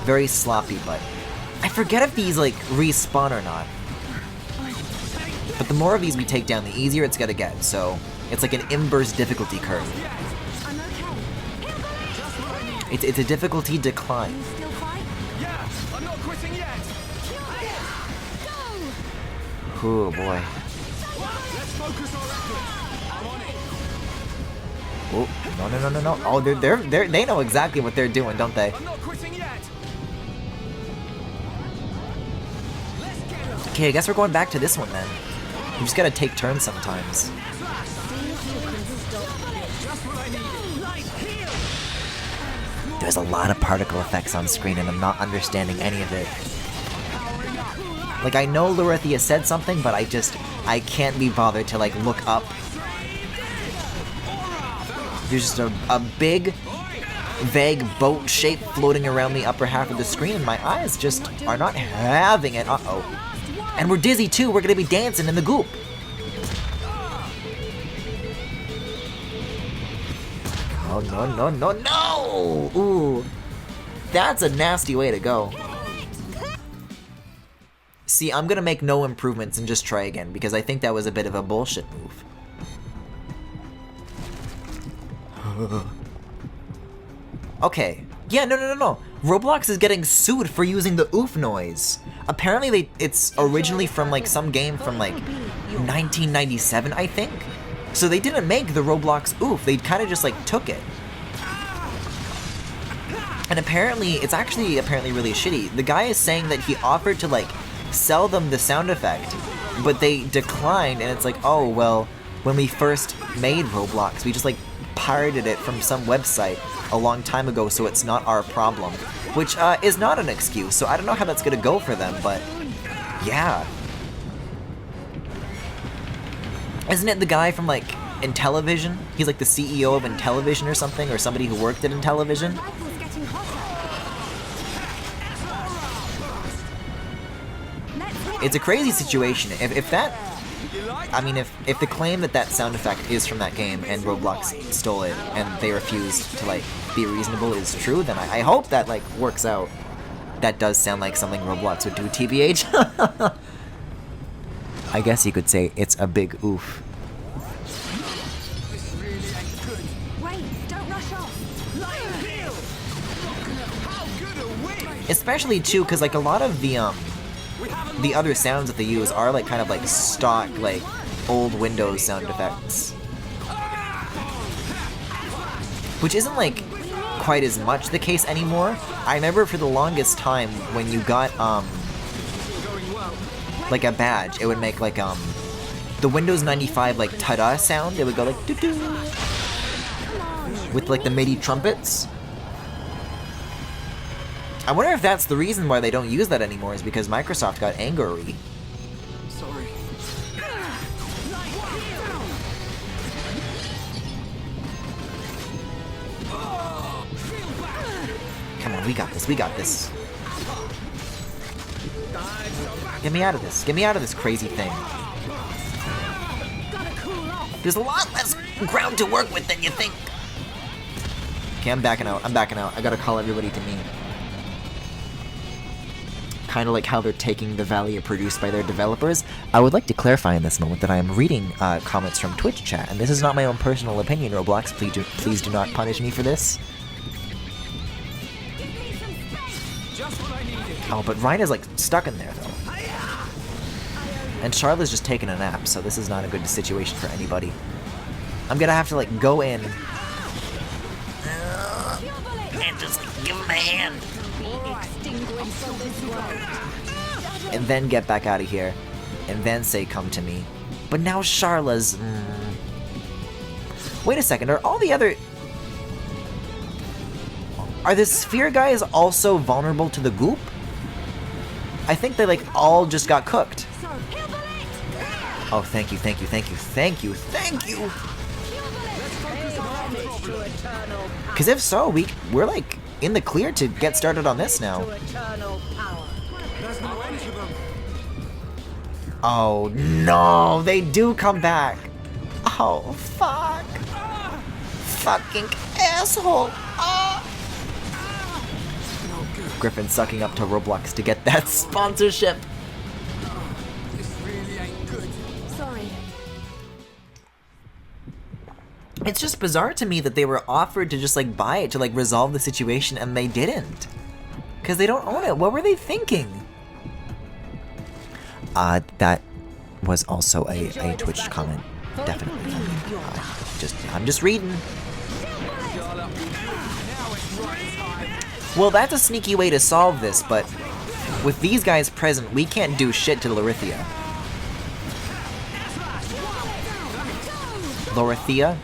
A: very sloppy, but I forget if these like respawn or not. But the more of these we take down, the easier it's gonna get. So it's like an inverse difficulty curve.
C: I'm okay.
A: It's a difficulty decline.
C: Still fight?
B: Yeah, I'm not quitting yet.
A: Oh boy.
B: Let's focus our efforts. I'm on it.
A: Oh no! Oh, they know exactly what they're doing, don't they?
B: I'm not quitting yet. Let's get him.
A: Okay, I guess we're going back to this one then. We just gotta take turns sometimes.
B: Just what I needed. Light heal.
A: There's a lot of particle effects on screen and I'm not understanding any of it. Like, I know Lorithia said something, but I can't be bothered to like look up. There's just a big, vague boat shape floating around the upper half of the screen and my eyes just are not having it. Uh-oh. And we're dizzy too, we're gonna be dancing in the goop. Oh, no! Ooh. That's a nasty way to go. See, I'm gonna make no improvements and just try again, because I think that was a bit of a bullshit move. Okay. Yeah, no. Roblox is getting sued for using the oof noise. Apparently it's originally from like some game from like 1997, I think. So they didn't make the Roblox oof, they kind of just like took it. And apparently, it's actually really shitty. The guy is saying that he offered to like sell them the sound effect, but they declined, and it's like, oh, well, when we first made Roblox, we just like pirated it from some website a long time ago, so it's not our problem. Which is not an excuse, so I don't know how that's gonna go for them, but yeah. Isn't it the guy from like Intellivision? He's like the CEO of Intellivision or something, or somebody who worked at Intellivision.
C: Rifle's getting hotter.
A: It's a crazy situation. If that, I mean, if the claim that sound effect is from that game and Roblox stole it and they refused to like be reasonable is true, then I hope that like works out. That does sound like something Roblox would do, TBH. I guess you could say it's a big oof.
B: This really ain't good.
C: Wait, don't rush off.
B: Light heal. How good are we?
A: Especially too, because like a lot of the other sounds that they use are like kind of like stock like old Windows sound effects, which isn't like quite as much the case anymore. I remember for the longest time when you got like a badge, it would make like the Windows 95 like ta-da sound. It would go like doo-doo with like the MIDI trumpets. I wonder if that's the reason why they don't use that anymore, is because Microsoft got angry.
B: Sorry.
A: Come on, we got this. Get me out of this crazy thing. There's a lot less ground to work with than you think. Okay, I'm backing out. I gotta call everybody to me. Kind of like how they're taking the value produced by their developers. I would like to clarify in this moment that I am reading comments from Twitch chat, and this is not my own personal opinion, Roblox. Please do not punish me for this.
B: Just what I needed.
A: Oh, but Ryan is like stuck in there though. And Charlotte's just taking a nap, so this is not a good situation for anybody. I'm gonna have to like go in and just like, give him a hand. And then get back out of here. And then say come to me. But now Charla's... Wait a second, are all the other... Are the sphere guys also vulnerable to the goop? I think they like all just got cooked. Oh, thank you. Because if so, we're like in the clear to get started on this now.
D: Eternal power.
B: There's no end to them.
A: Oh no, they do come back. Oh fuck. Fucking asshole. Griffin sucking up to Roblox to get that sponsorship.
B: This really ain't good.
E: Sorry.
A: It's just bizarre to me that they were offered to just like buy it to like resolve the situation and they didn't. Because they don't own it. What were they thinking? That was also a Twitch comment. Definitely. I'm just reading. Well, that's a sneaky way to solve this, but with these guys present, we can't do shit to Lorithia. Lorithia?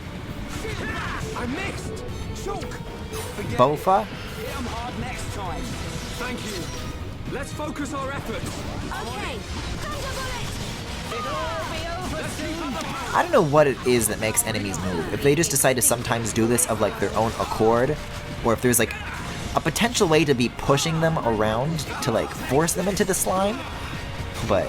B: I missed. Shook. Forget
A: Bofa?
B: it. Hit 'em hard next time. Thank you. Let's focus our efforts.
E: Okay.
B: Let's keep up the power.
A: I don't know what it is that makes enemies move. If they just decide to sometimes do this of like their own accord, or if there's like a potential way to be pushing them around to like force them into the slime. But,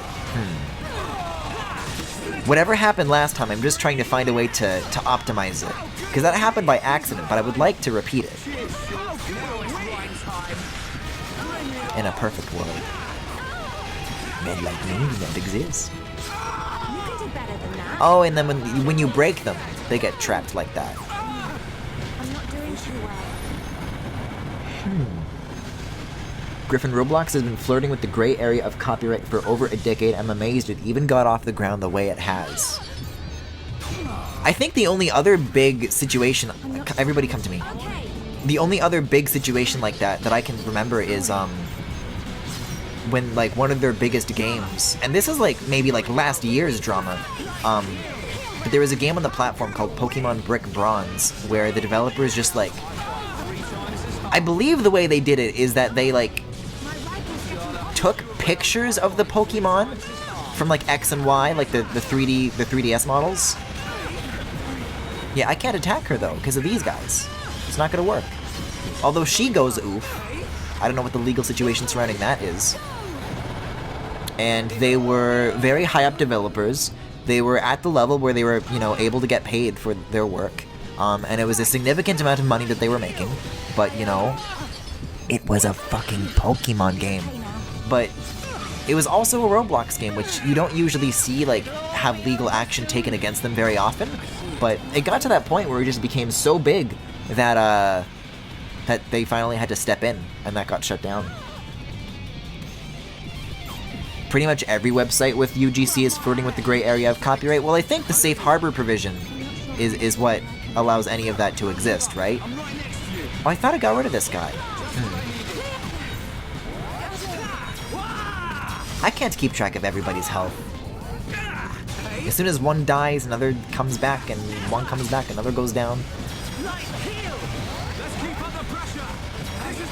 A: whatever happened last time, I'm just trying to find a way to optimize it. Because that happened by accident, but I would like to repeat it. In a perfect world. Men like me don't exist.
E: You can do better than that.
A: Oh, and then when you break them, they get trapped like that.
E: I'm not doing too well.
A: Griffin Roblox has been flirting with the gray area of copyright for over a decade. I'm amazed it even got off the ground the way it has. I think the only other big situation... Everybody come to me.
E: Okay.
A: The only other big situation like that I can remember is when like one of their biggest games, and this is like maybe like last year's drama, but there was a game on the platform called Pokemon Brick Bronze where the developers just like, I believe the way they did it is that they like took pictures of the Pokemon from like X and Y, like the 3DS models. Yeah, I can't attack her though because of these guys. It's not gonna work. Although she goes oof. I don't know what the legal situation surrounding that is. And they were very high up developers. They were at the level where they were, you know, able to get paid for their work. And it was a significant amount of money that they were making. But, you know, it was a fucking Pokemon game. But it was also a Roblox game, which you don't usually see, like, have legal action taken against them very often. But it got to that point where it just became so big that, that they finally had to step in, and that got shut down. Pretty much every website with UGC is flirting with the gray area of copyright. Well, I think the safe harbor provision is what allows any of that to exist, right? Oh, I thought I got rid of this guy. I can't keep track of everybody's health. As soon as one dies, another comes back, and one comes back, another goes down.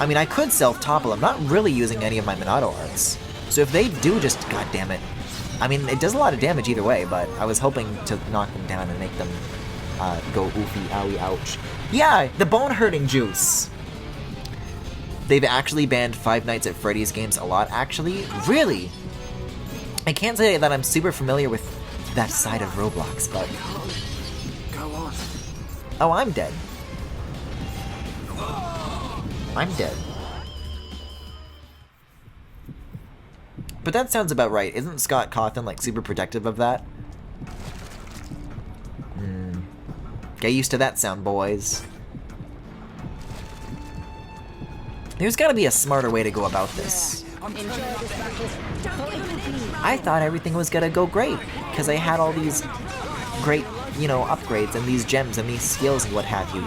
A: I mean, I could self-topple. I'm not really using any of my Minato arts. So if they do just... God damn it. I mean, it does a lot of damage either way, but I was hoping to knock them down and make them go oofy, owie, ouch. Yeah, the bone-hurting juice! They've actually banned Five Nights at Freddy's games a lot, actually. Really? I can't say that I'm super familiar with that side of Roblox, but...
B: Go on.
A: Oh, I'm dead. I'm dead. But that sounds about right. Isn't Scott Cawthon, like, super protective of that? Get used to that sound, boys. There's gotta be a smarter way to go about this. I thought everything was gonna go great, because I had all these great, you know, upgrades and these gems and these skills and what have you.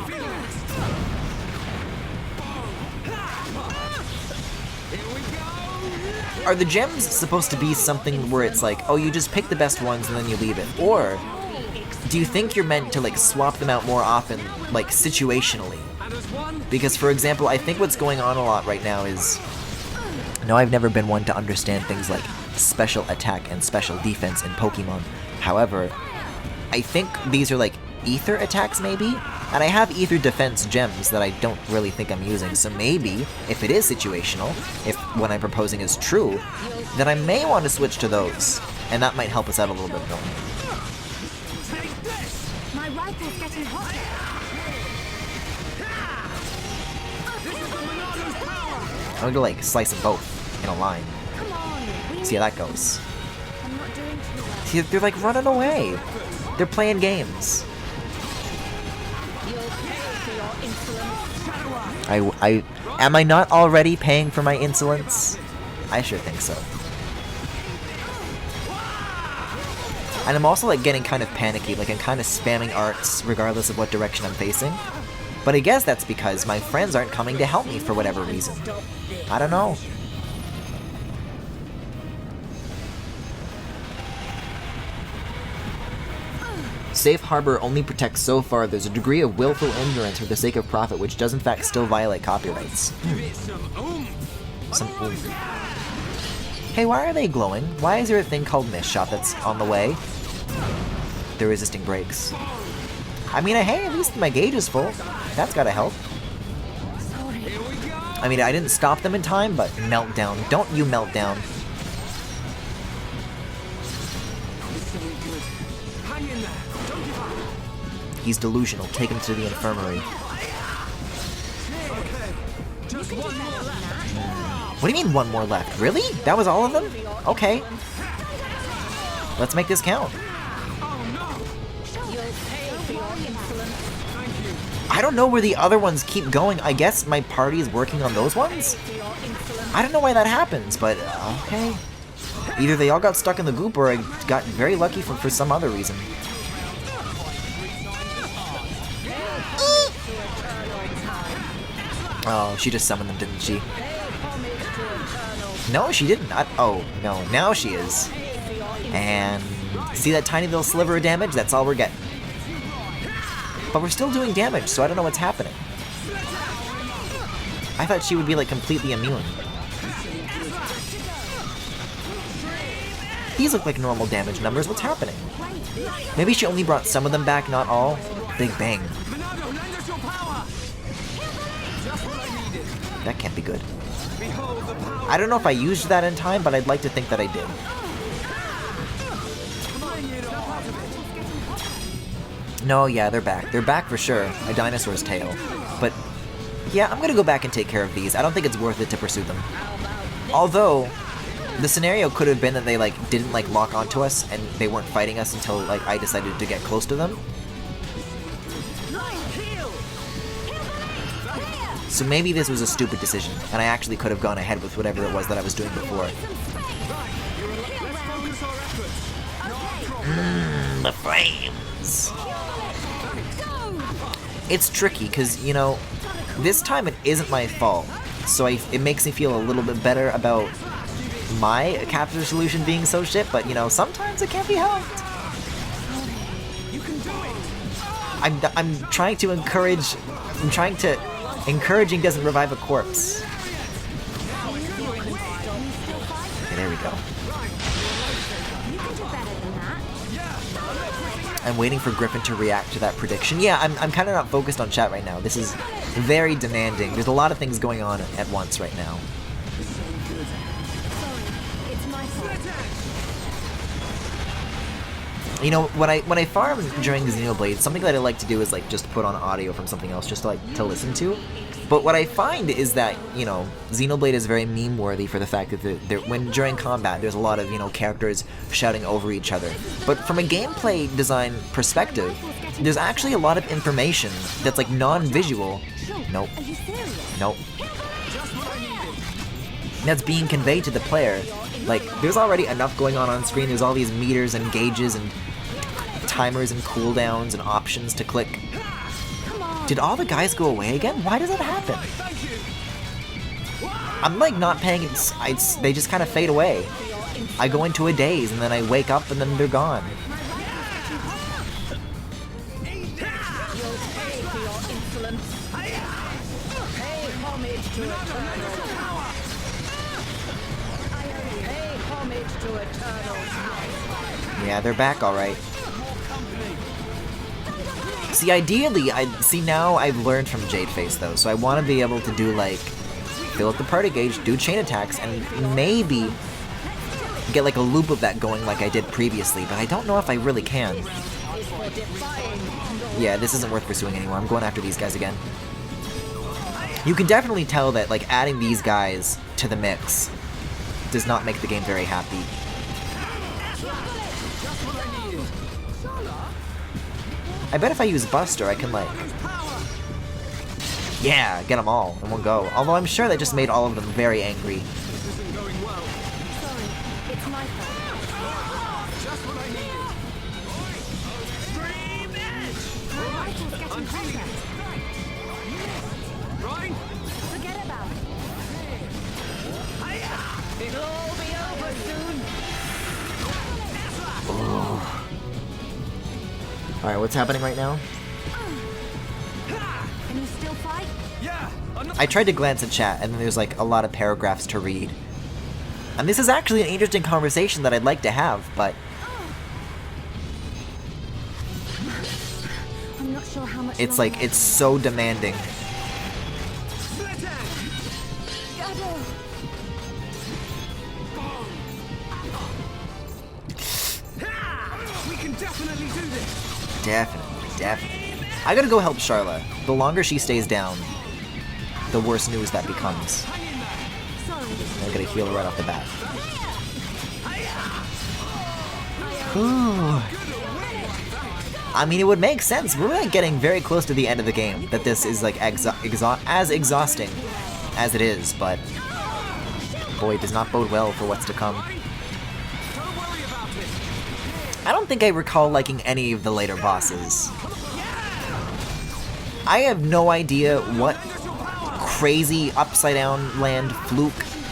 A: Are the gems supposed to be something where it's like, oh, you just pick the best ones and then you leave it? Or do you think you're meant to, like, swap them out more often, like, situationally? Because, for example, I think what's going on a lot right now is... No, I've never been one to understand things like special attack and special defense in Pokemon. However, I think these are, like, ether attacks, maybe? And I have Ether Defense gems that I don't really think I'm using, so maybe, if it is situational, if what I'm proposing is true, then I may want to switch to those. And that might help us out a little bit more.
C: My rifle's getting hotter.
A: I'm going to like slice them both in a line.
C: Come on.
A: See how that goes.
C: I'm not doing too well.
A: See, they're like running away. They're playing games. Am I not already paying for my insolence? I sure think so. And I'm also like getting kind of panicky, like I'm kind of spamming arts regardless of what direction I'm facing. But I guess that's because my friends aren't coming to help me for whatever reason. I don't know. Safe harbor only protects so far. There's a degree of willful ignorance for the sake of profit, which does in fact still violate copyrights. Some oomph. Hey, why are they glowing? Why is there a thing called Mist Shot that's on the way? They're resisting brakes. I mean, hey, at least my gauge is full. That's gotta help. I mean, I didn't stop them in time, but meltdown. Don't you melt down. He's delusional. Take him to the infirmary. What do you mean one more left? Really? That was all of them? Okay. Let's make this count. I don't know where the other ones keep going. I guess my party is working on those ones? I don't know why that happens, but okay. Either they all got stuck in the goop or I got very lucky for some other reason. Oh, she just summoned them, didn't she? No, she didn't. Oh, no. Now she is. And see that tiny little sliver of damage? That's all we're getting. But we're still doing damage, so I don't know what's happening. I thought she would be, like, completely immune. These look like normal damage numbers. What's happening? Maybe she only brought some of them back, not all. Big bang. That can't be good. I don't know if I used that in time, but I'd like to think that I did. No, yeah, they're back. They're back for sure. A dinosaur's tail. But, yeah, I'm gonna go back and take care of these. I don't think it's worth it to pursue them. Although, the scenario could have been that they, like, didn't, like, lock onto us, and they weren't fighting us until, like, I decided to get close to them. So maybe this was a stupid decision, and I actually could have gone ahead with whatever it was that I was doing before. The flames! It's tricky, because, you know, this time it isn't my fault, so it makes me feel a little bit better about my capture solution being so shit, but, you know, sometimes it can't be helped. I'm trying to encourage... Encouraging doesn't revive a corpse. Okay, there we go. I'm waiting for Griffin to react to that prediction. Yeah, I'm kind of not focused on chat right now. This is very demanding. There's a lot of things going on at once right now. You know, when I farm during Xenoblade, something that I like to do is like just put on audio from something else just to listen to. But what I find is that, you know, Xenoblade is very meme-worthy for the fact that when during combat there's a lot of, you know, characters shouting over each other. But from a gameplay design perspective, there's actually a lot of information that's like non-visual. Nope. Nope. That's being conveyed to the player. Like, there's already enough going on screen. There's all these meters and gauges and timers and cooldowns and options to click. Did all the guys go away again? Why does that happen? I'm like not paying it. They just kind of fade away. I go into a daze and then I wake up and then they're gone. Yeah, they're back all right. See, ideally, now I've learned from Jadeface though, so I want to be able to do like fill up the party gauge, do chain attacks, and maybe get like a loop of that going like I did previously, but I don't know if I really can. Yeah, this isn't worth pursuing anymore. I'm going after these guys again. You can definitely tell that like adding these guys to the mix does not make the game very happy. I bet if I use Buster, I can like... Yeah, get them all in one go. Although I'm sure that just made all of them very angry. Alright, what's happening right now?
C: Can you still fight?
B: Yeah.
A: I tried to glance at chat, and then there's like a lot of paragraphs to read. And this is actually an interesting conversation that I'd like to have, but...
C: I'm not sure how much
A: It's
C: longer
A: like, it's so demanding.
B: We can definitely do this.
A: Definitely. I gotta go help Charla. The longer she stays down, the worse news that becomes. I gotta heal her right off the bat. Whew. I mean, it would make sense. We're really getting very close to the end of the game. That this is like as exhausting as it is, but boy, it does not bode well for what's to come. I don't think I recall liking any of the later bosses. I have no idea what crazy upside down land fluke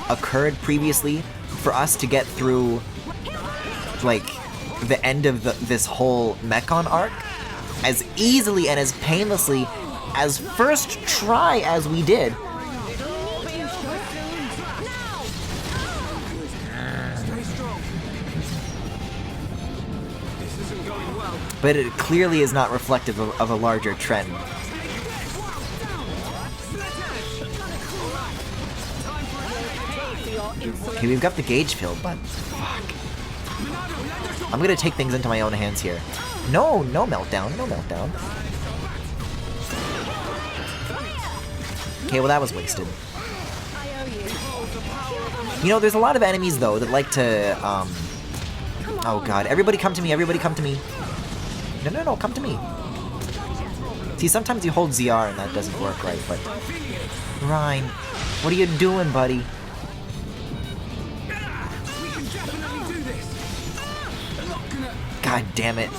A: occurred previously for us to get through like the end of this whole Mechon arc as easily and as painlessly as first try as we did. But it clearly is not reflective of a larger trend. Okay, we've got the gauge filled, but fuck. I'm gonna take things into my own hands here. No meltdown, no meltdown. Okay, well that was wasted. You know, there's a lot of enemies though that like to, oh god, everybody come to me, everybody come to me. No, come to me. See, sometimes you hold ZR and that doesn't work right, but... Ryan, what are you doing, buddy? God damn it.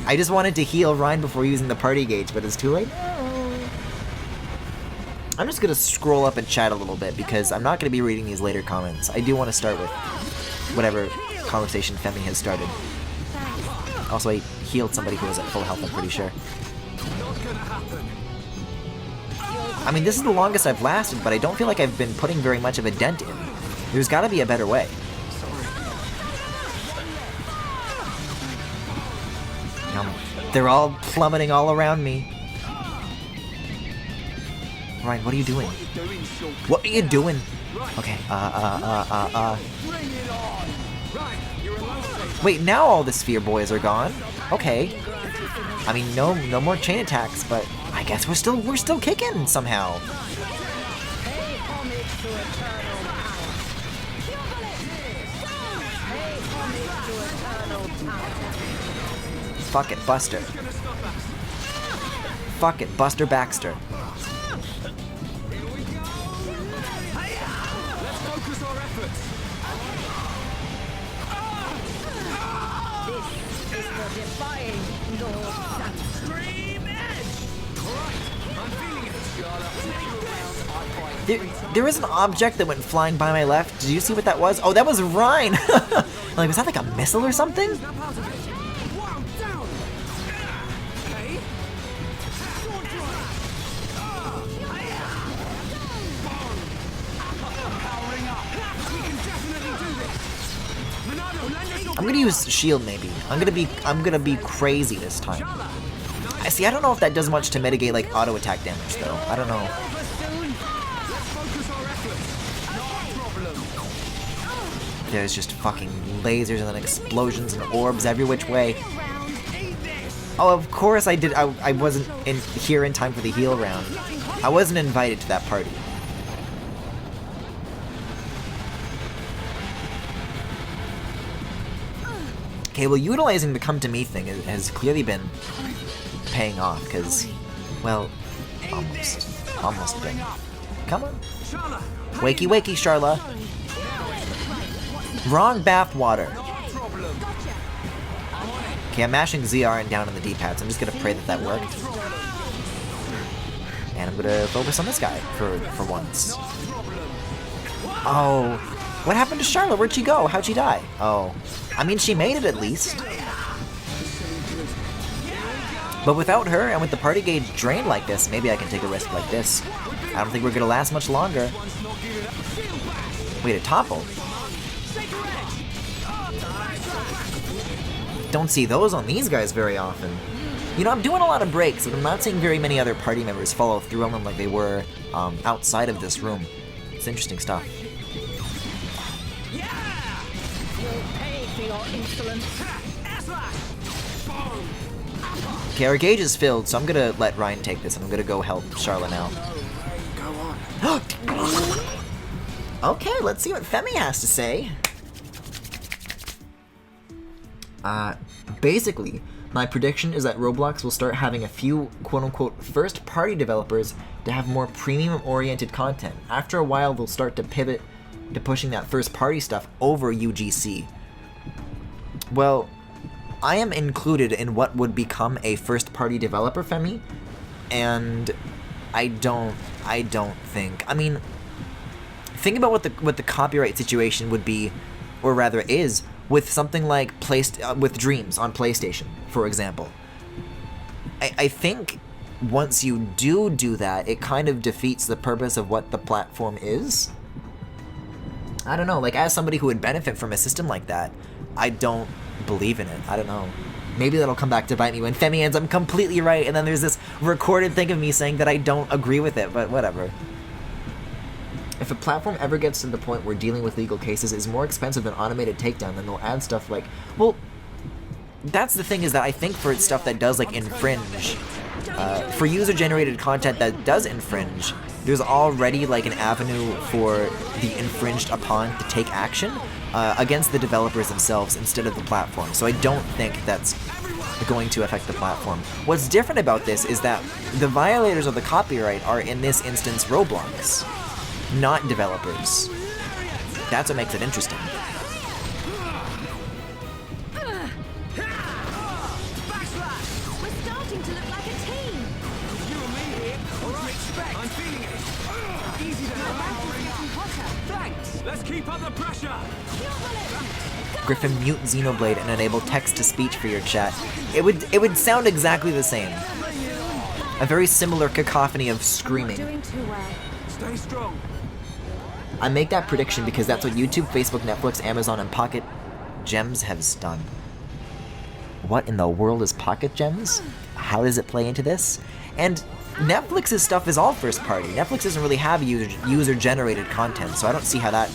A: I just wanted to heal Ryan before using the party gauge, but it's too late. I'm just gonna scroll up and chat a little bit because I'm not gonna be reading these later comments. I do want to start with whatever conversation Femi has started. Also, I healed somebody who was at full health, I'm pretty sure. I mean, this is the longest I've lasted, but I don't feel like I've been putting very much of a dent in. There's gotta be a better way. They're all plummeting all around me. Ryan, what are you doing? What are you doing? Okay, Wait, now all the sphere boys are gone. Okay. I mean, no more chain attacks, but I guess we're still kicking somehow. Fuck it, Buster. Fuck it, Buster Baxter. There is an object that went flying by my left. Did you see what that was? Oh, that was Rhine! Like, was that like a missile or something? I'm gonna use shield maybe. I'm gonna be crazy this time. I see. I don't know if that does much to mitigate like auto attack damage though. I don't know. There's just fucking lasers and then explosions and orbs every which way. Oh, of course I did. I wasn't here in time for the heal round. I wasn't invited to that party. Okay, well, utilizing the come to me thing has clearly been paying off, because, well, almost been. Come on. Wakey, wakey, Charla. Wrong bath water. Okay, I'm mashing ZR and down on the D-pads. I'm just gonna pray that that worked. And I'm gonna focus on this guy for once. Oh, what happened to Charlotte? Where'd she go? How'd she die? Oh, I mean, she made it at least. But without her, and with the party gauge drained like this, maybe I can take a risk like this. I don't think we're gonna last much longer. Wait, it toppled. Don't see those on these guys very often. You know, I'm doing a lot of breaks, but I'm not seeing very many other party members follow through on them like they were outside of this room. It's interesting stuff. Okay, our gauge is filled, so I'm gonna let Ryan take this, and I'm gonna go help Charlotte out. Go on. Okay, let's see what Femi has to say. Basically, my prediction is that Roblox will start having a few quote-unquote first-party developers to have more premium-oriented content. After a while, they'll start to pivot to pushing that first-party stuff over UGC. Well, I am included in what would become a first-party developer, Femi, and I don't think. I mean, think about what the copyright situation would be, or rather is, with something like with Dreams on PlayStation, for example. I think once you do that, it kind of defeats the purpose of what the platform is. I don't know, like, as somebody who would benefit from a system like that, I don't believe in it. I don't know. Maybe that'll come back to bite me when Femi ends. I'm completely right, and then there's this recorded thing of me saying that I don't agree with it, but whatever. If a platform ever gets to the point where dealing with legal cases is more expensive than automated takedown, then they'll add stuff like, well, that's the thing, is that I think for stuff that does like infringe, for user-generated content that does infringe, there's already like an avenue for the infringed upon to take action against the developers themselves instead of the platform. So I don't think that's going to affect the platform. What's different about this is that the violators of the copyright are, in this instance, Roblox, not developers. That's what makes it interesting.
C: We're starting to look like a team.
B: You and me here. What do you expect? I'm feeling it. Easy there. Thanks. Let's keep up the pressure.
A: Griffin, mute Xenoblade and enable text-to-speech for your chat. It would sound exactly the same. A very similar cacophony of screaming.
C: Doing too well.
B: Stay strong.
A: I make that prediction because that's what YouTube, Facebook, Netflix, Amazon, and Pocket Gems has done. What in the world is Pocket Gems? How does it play into this? And Netflix's stuff is all first party. Netflix doesn't really have user-generated content, so I don't see how that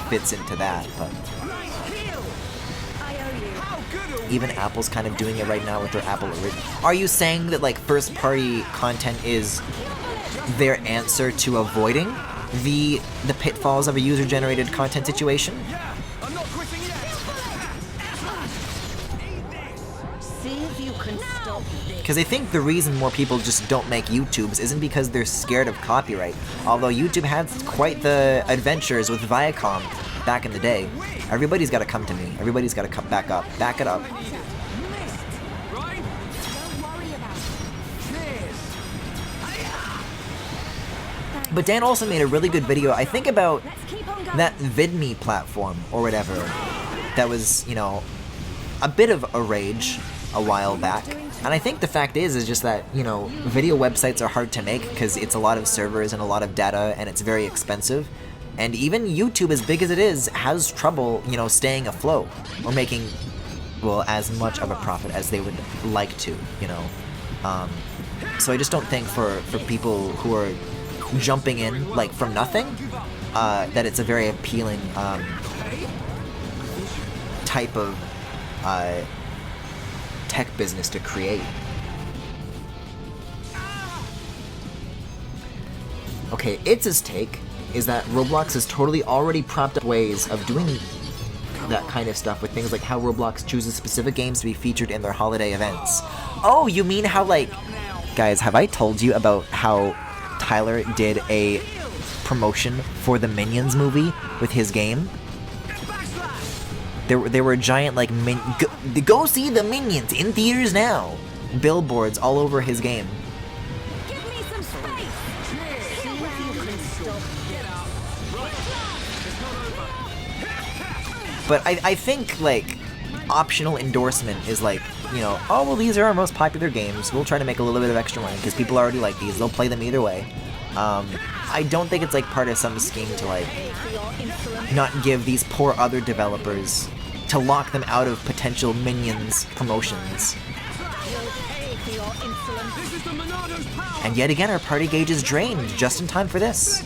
A: fits into that, but even Apple's kind of doing it right now with their Apple Original. Are you saying that like first party content is their answer to avoiding the pitfalls of a user-generated content situation?
B: I'm not quitting yet.
D: See if you can stop this.
A: Because I think the reason more people just don't make YouTubes isn't because they're scared of copyright. Although YouTube had quite the adventures with Viacom back in the day. Everybody's got to come to me. Everybody's got to come back up. Back it up.
B: Right?
C: Don't worry about it.
B: Cheers.
A: But Dan also made a really good video, I think, about
C: Let's keep on going.
A: that VidMe platform or whatever. That was, you know, a bit of a rage a while back. And I think the fact is just that, you know, video websites are hard to make because it's a lot of servers and a lot of data and it's very expensive. And even YouTube, as big as it is, has trouble, you know, staying afloat or making well, as much of a profit as they would like to, you know. So I just don't think for people who are jumping in like from nothing, that it's a very appealing type of tech business to create. Okay, its take is that Roblox has totally already propped up ways of doing that kind of stuff with things like how Roblox chooses specific games to be featured in their holiday events. Oh, you mean how, like... Guys, have I told you about how Tyler did a promotion for the Minions movie with his game? There were giant, like, go see the Minions in theaters now! Billboards all over his game.
C: Give me some space.
A: But I think, like, optional endorsement is like, you know, oh, well, these are our most popular games. We'll try to make a little bit of extra money because people already like these. They'll play them either way. I don't think it's, like, part of some scheme to, like, not give these poor other developers, to lock them out of potential Minions promotions. And yet again, our party gauge is drained just in time for this.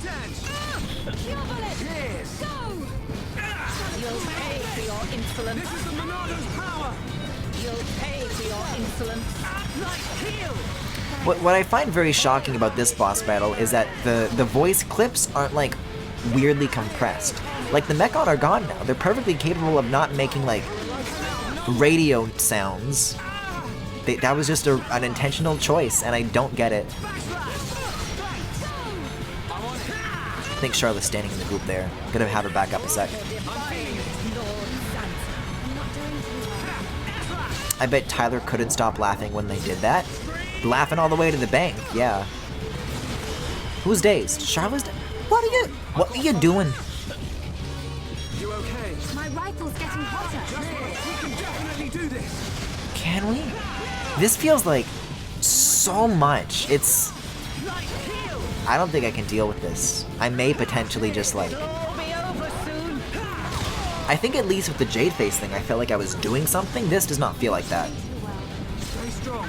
A: What I find very shocking about this boss battle is that the voice clips aren't, like, weirdly compressed. Like, the Mechon are gone now. They're perfectly capable of not making, like, radio sounds. That was just an intentional choice, and I don't get it. I think Charlotte's standing in the group there. Gonna have her back up a sec. I bet Tyler couldn't stop laughing when they did that. Laughing all the way to the bank, yeah. Who's dazed? Charlotte's What are you doing?
B: You okay?
C: My rifle's getting hotter.
B: We can definitely do this.
A: Can we? This feels like so much. It's... I don't think I can deal with this. I may potentially just, like... I think at least with the Jade Face thing, I felt like I was doing something. This does not feel like that.
B: Stay strong.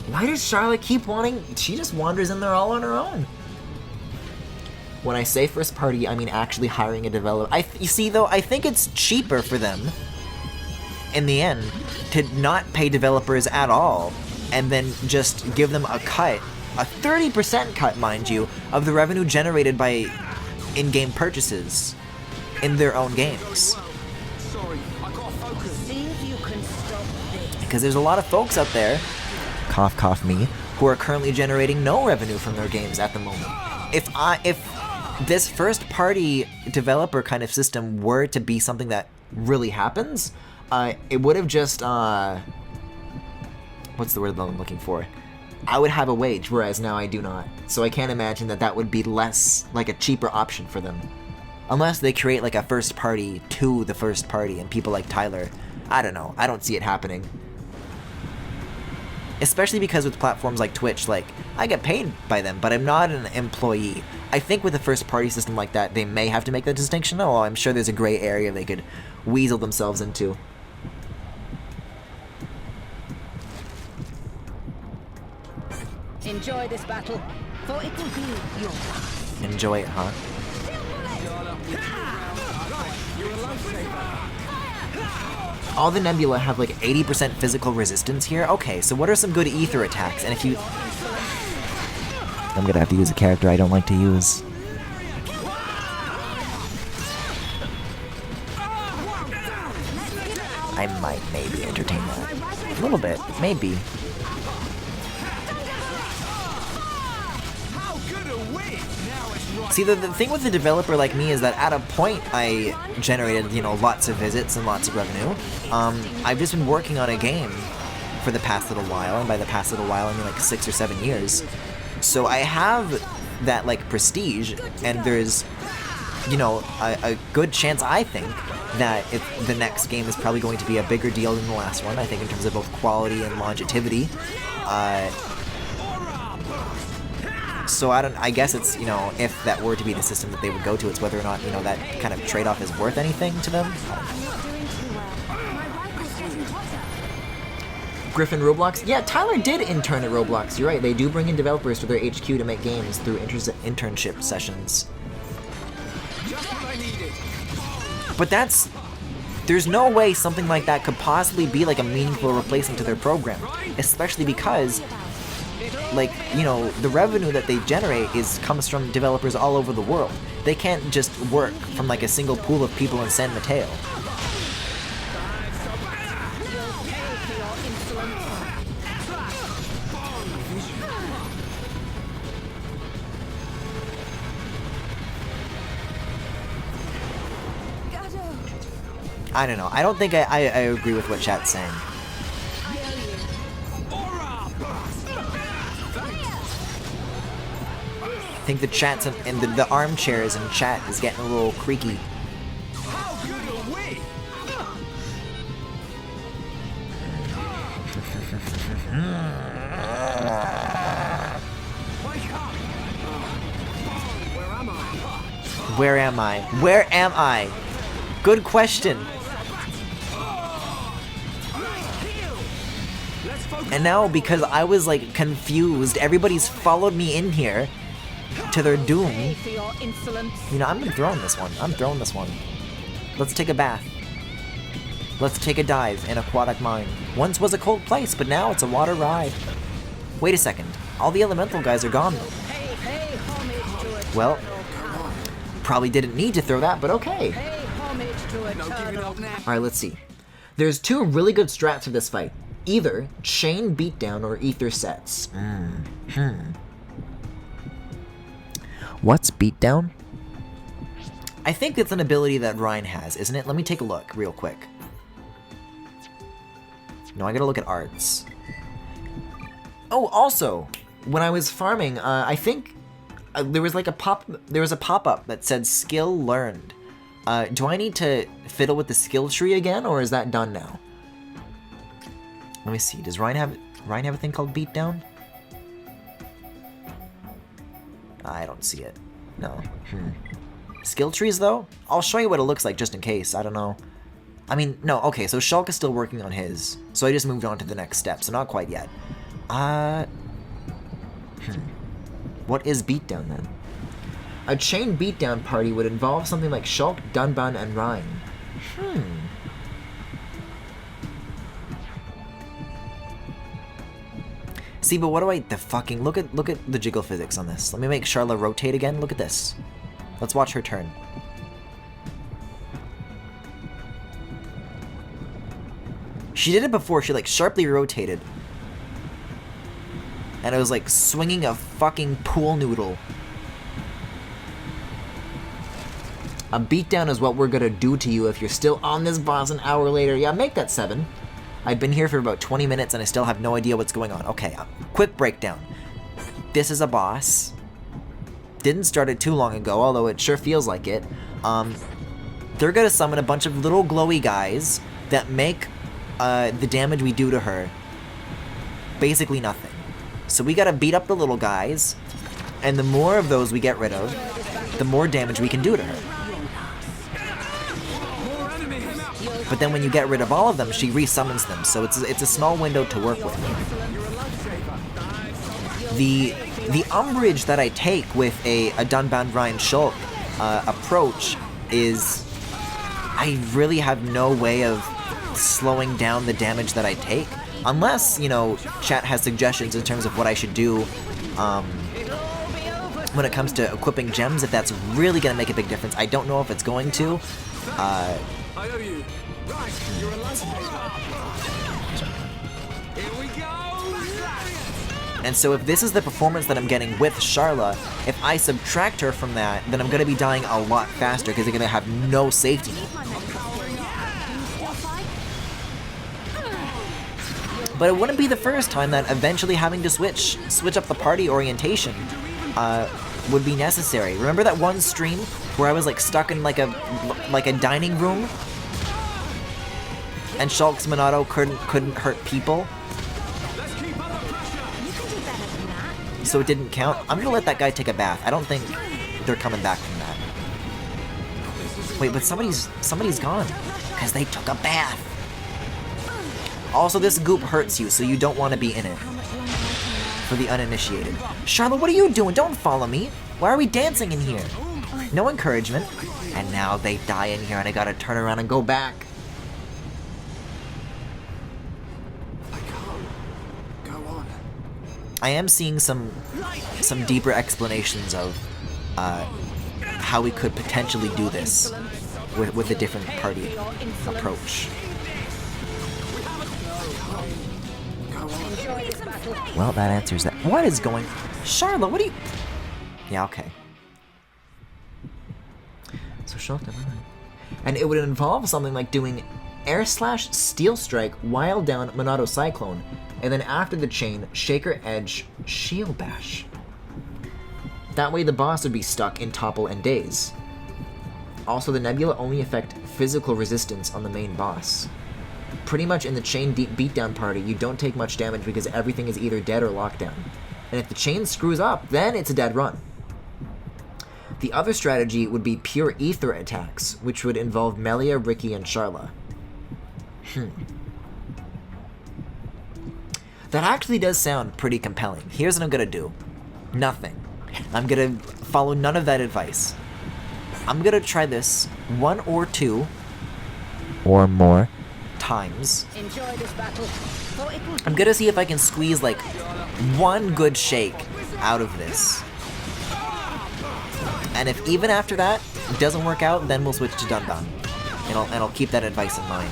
A: Why does Charlotte keep wanting... She just wanders in there all on her own. When I say first party, I mean actually hiring a developer. You see, though, I think it's cheaper for them, in the end, to not pay developers at all, and then just give them a cut, a 30% cut, mind you, of the revenue generated by in-game purchases in their own games.
B: Sorry, I gotta focus.
D: See if you can stop this.
A: Because there's a lot of folks out there, cough cough me, who are currently generating no revenue from their games at the moment. If this first party developer kind of system were to be something that really happens, it would have just what's the word that I'm looking for? I would have a wage, whereas now I do not. So I can't imagine that would be less, like, a cheaper option for them. Unless they create, like, a first party to the first party and people like Tyler. I don't know. I don't see it happening. Especially because with platforms like Twitch, like, I get paid by them, but I'm not an employee. I think with a first party system like that, they may have to make that distinction. Oh, I'm sure there's a gray area they could weasel themselves into.
D: Enjoy this battle, for it will be your last.
A: Enjoy it, huh?
B: You're a lifesaver.
A: All the Nebula have like 80% physical resistance here? Okay, so what are some good ether attacks? And if you... I'm gonna have to use a character I don't like to use. I might maybe entertain that. A little bit, maybe.
B: How good a win! Now it's right.
A: See, the thing with a developer like me is that at a point I generated, you know, lots of visits and lots of revenue. I've just been working on a game for the past little while, and by the past little while I mean like 6 or 7 years. So I have that, like, prestige, and there's, you know, a good chance, I think, that the next game is probably going to be a bigger deal than the last one, I think, in terms of both quality and longevity. So I guess it's, you know, if that were to be the system that they would go to, it's whether or not, you know, that kind of trade-off is worth anything to them.
C: I'm not doing too well. My rifle's getting hotter.
A: Griffin Roblox? Yeah, Tyler did intern at Roblox. You're right, they do bring in developers to their HQ to make games through internship sessions.
B: Just what I needed.
A: But there's no way something like that could possibly be like a meaningful replacement to their program. Especially because, like, you know, the revenue that they generate comes from developers all over the world. They can't just work from like a single pool of people in San Mateo. I don't know. I don't think I agree with what chat's saying. I think the chats and the armchairs in chat is getting a little creaky.
B: How good are we? Wake up! Where am I?
A: Where am I? Where am I? Good question.
B: Let's focus.
A: And now, because I was like confused, everybody's followed me in here to their doom.
D: For your insolence.
A: You know, I'm throwing this one. I'm throwing this one. Let's take a bath. Let's take a dive in Aquatic Mine. Once was a cold place, but now it's a water ride. Wait a second. All the elemental guys are gone though.
D: Pay homage to it.
A: Well, probably didn't need to throw that, but okay.
D: Pay homage to
B: No giving up now.
A: Alright, let's see. There's two really good strats for this fight. Either chain beatdown or ether sets. What's beatdown? I think it's an ability that Ryan has, isn't it? Let me take a look real quick. No, I gotta look at arts. Oh, also, when I was farming, I think there was like a pop-up that said skill learned. Do I need to fiddle with the skill tree again, or is that done now? Let me see. Does Ryan have a thing called beatdown? I don't see it. No. Skill trees though? I'll show you what it looks like just in case. I don't know. I mean, no. Okay, so Shulk is still working on his, so I just moved on to the next step. So not quite yet. What is beatdown then? A chain beatdown party would involve something like Shulk, Dunban, and Ryan. See, but what do look at the jiggle physics on this. Let me make Charla rotate again. Look at this. Let's watch her turn. She did it before. She like sharply rotated. And it was like swinging a fucking pool noodle. A beatdown is what we're gonna do to you if you're still on this boss an hour later. Yeah, make that 7. I've been here for about 20 minutes and I still have no idea what's going on. Okay, quick breakdown. This is a boss. Didn't start it too long ago, although it sure feels like it. They're gonna summon a bunch of little glowy guys that make the damage we do to her basically nothing. So we gotta beat up the little guys, and the more of those we get rid of, the more damage we can do to her. But then when you get rid of all of them, she resummons them, so it's a small window to work with. The umbrage that I take with a Dunban Ryan Shulk approach is I really have no way of slowing down the damage that I take, unless, you know, chat has suggestions in terms of what I should do when it comes to equipping gems, if that's really going to make a big difference. I don't know if it's going to.
B: I owe you. Right, you're a lifesaver. Here we go.
A: And so if this is the performance that I'm getting with Charla, if I subtract her from that, then I'm going to be dying a lot faster because they're going to have no safety. But it wouldn't be the first time that eventually having to switch up the party orientation would be necessary. Remember that one stream where I was like stuck in like a dining room, and Shulk's Monado couldn't hurt people? so it didn't count. I'm gonna let that guy take a bath. I don't think they're coming back from that. Wait, but somebody's gone because they took a bath. Also, this goop hurts you, so you don't want to be in it. For the uninitiated. Charlotte, what are you doing? Don't follow me. Why are we dancing in here? No encouragement. And now they die in here and I gotta turn around and go back.
B: I can't. Go on.
A: I am seeing some deeper explanations of how we could potentially do this with a different party approach. Well, that answers that. What is going... Charlotte, what are you... Yeah, okay. So show up to mine. And it would involve something like doing Air Slash, Steel Strike, Wild Down, Monado Cyclone, and then after the chain, Shaker Edge, Shield Bash. That way the boss would be stuck in Topple and Daze. Also, the Nebula only affect physical resistance on the main boss. Pretty much in the chain beatdown party, you don't take much damage because everything is either dead or locked down. And if the chain screws up, then it's a dead run. The other strategy would be pure ether attacks, which would involve Melia, Ricky, and Sharla. That actually does sound pretty compelling. Here's what I'm gonna do. Nothing. I'm gonna follow none of that advice. I'm gonna try this 1 or 2 or more times.
D: Enjoy this battle.
A: I'm gonna see if I can squeeze like one good shake out of this. And if even after that it doesn't work out, then we'll switch to Dun Dun. And I'll keep that advice in mind.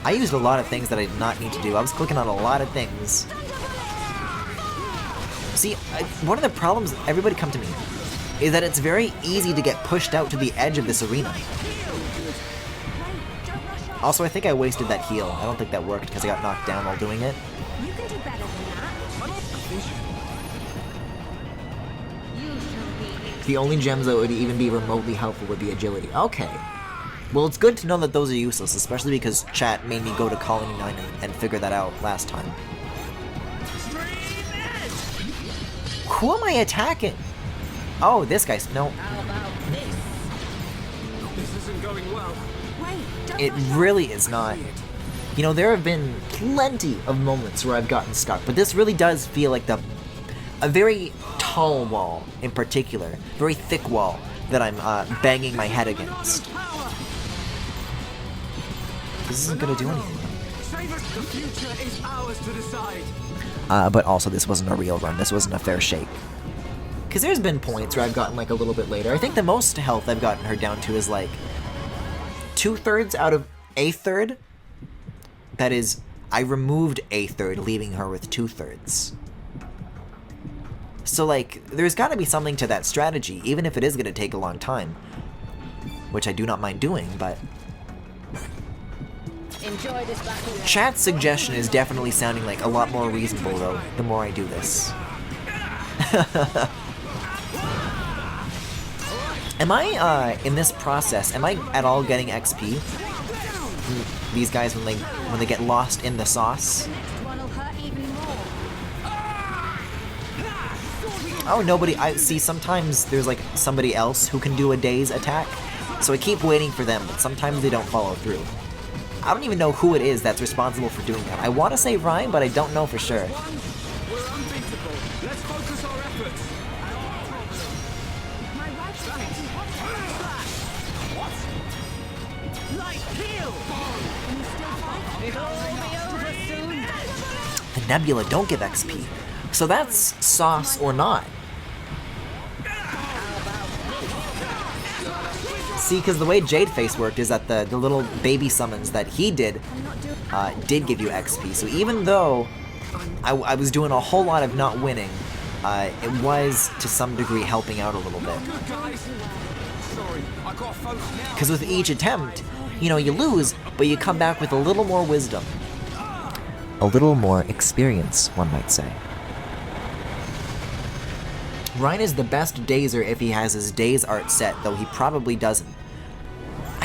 A: I used a lot of things that I did not need to do. I was clicking on a lot of things. See, one of the problems, everybody come to me, is that it's very easy to get pushed out to the edge of this arena. Also, I think I wasted that heal. I don't think that worked because I got knocked down while doing it.
C: You can do better than that.
A: The only gems that would even be remotely helpful would be agility. Okay. Well, it's good to know that those are useless, especially because chat made me go to Colony 9 and figure that out last time. Who am I attacking? Oh, this guy's... No.
B: This isn't going well.
A: It really is not. You know, there have been plenty of moments where I've gotten stuck, but this really does feel like a very tall wall in particular. Very thick wall that I'm banging my head against. This isn't gonna do anything.
B: The future is ours to decide.
A: But also this wasn't a real run. This wasn't a fair shake. Because there's been points where I've gotten like a little bit later. I think the most health I've gotten her down to is like 2/3 out of a third. That is, I removed a third, leaving her with 2/3. So like, there's gotta be something to that strategy, even if it is gonna take a long time. Which I do not mind doing, but...
D: Enjoy this battle.
A: Chat's suggestion is definitely sounding like a lot more reasonable, though, the more I do this. Am I, in this process, am I at all getting XP? These guys, when they get lost in the sauce?
C: One will hurt even more.
A: Oh, nobody, I see sometimes there's like somebody else who can do a Daze attack, so I keep waiting for them, but sometimes they don't follow through. I don't even know who it is that's responsible for doing that. I want to say Ryan, but I don't know for sure.
B: We're unbeatable. Let's focus our efforts.
C: My wife's getting hotter.
B: Light heal.
C: Can you still fight?
D: It'll all be over soon.
A: The Nebula don't give XP, so that's sauce or not. See, because the way Jadeface worked is that the little baby summons that he did give you XP. So even though I was doing a whole lot of not winning, it was to some degree helping out a little bit.
B: Good guys. Sorry, I got folks now.
A: Because with each attempt, you know, you lose, but you come back with a little more wisdom. A little more experience, one might say. Ryan is the best Dazer if he has his Daze art set, though he probably doesn't.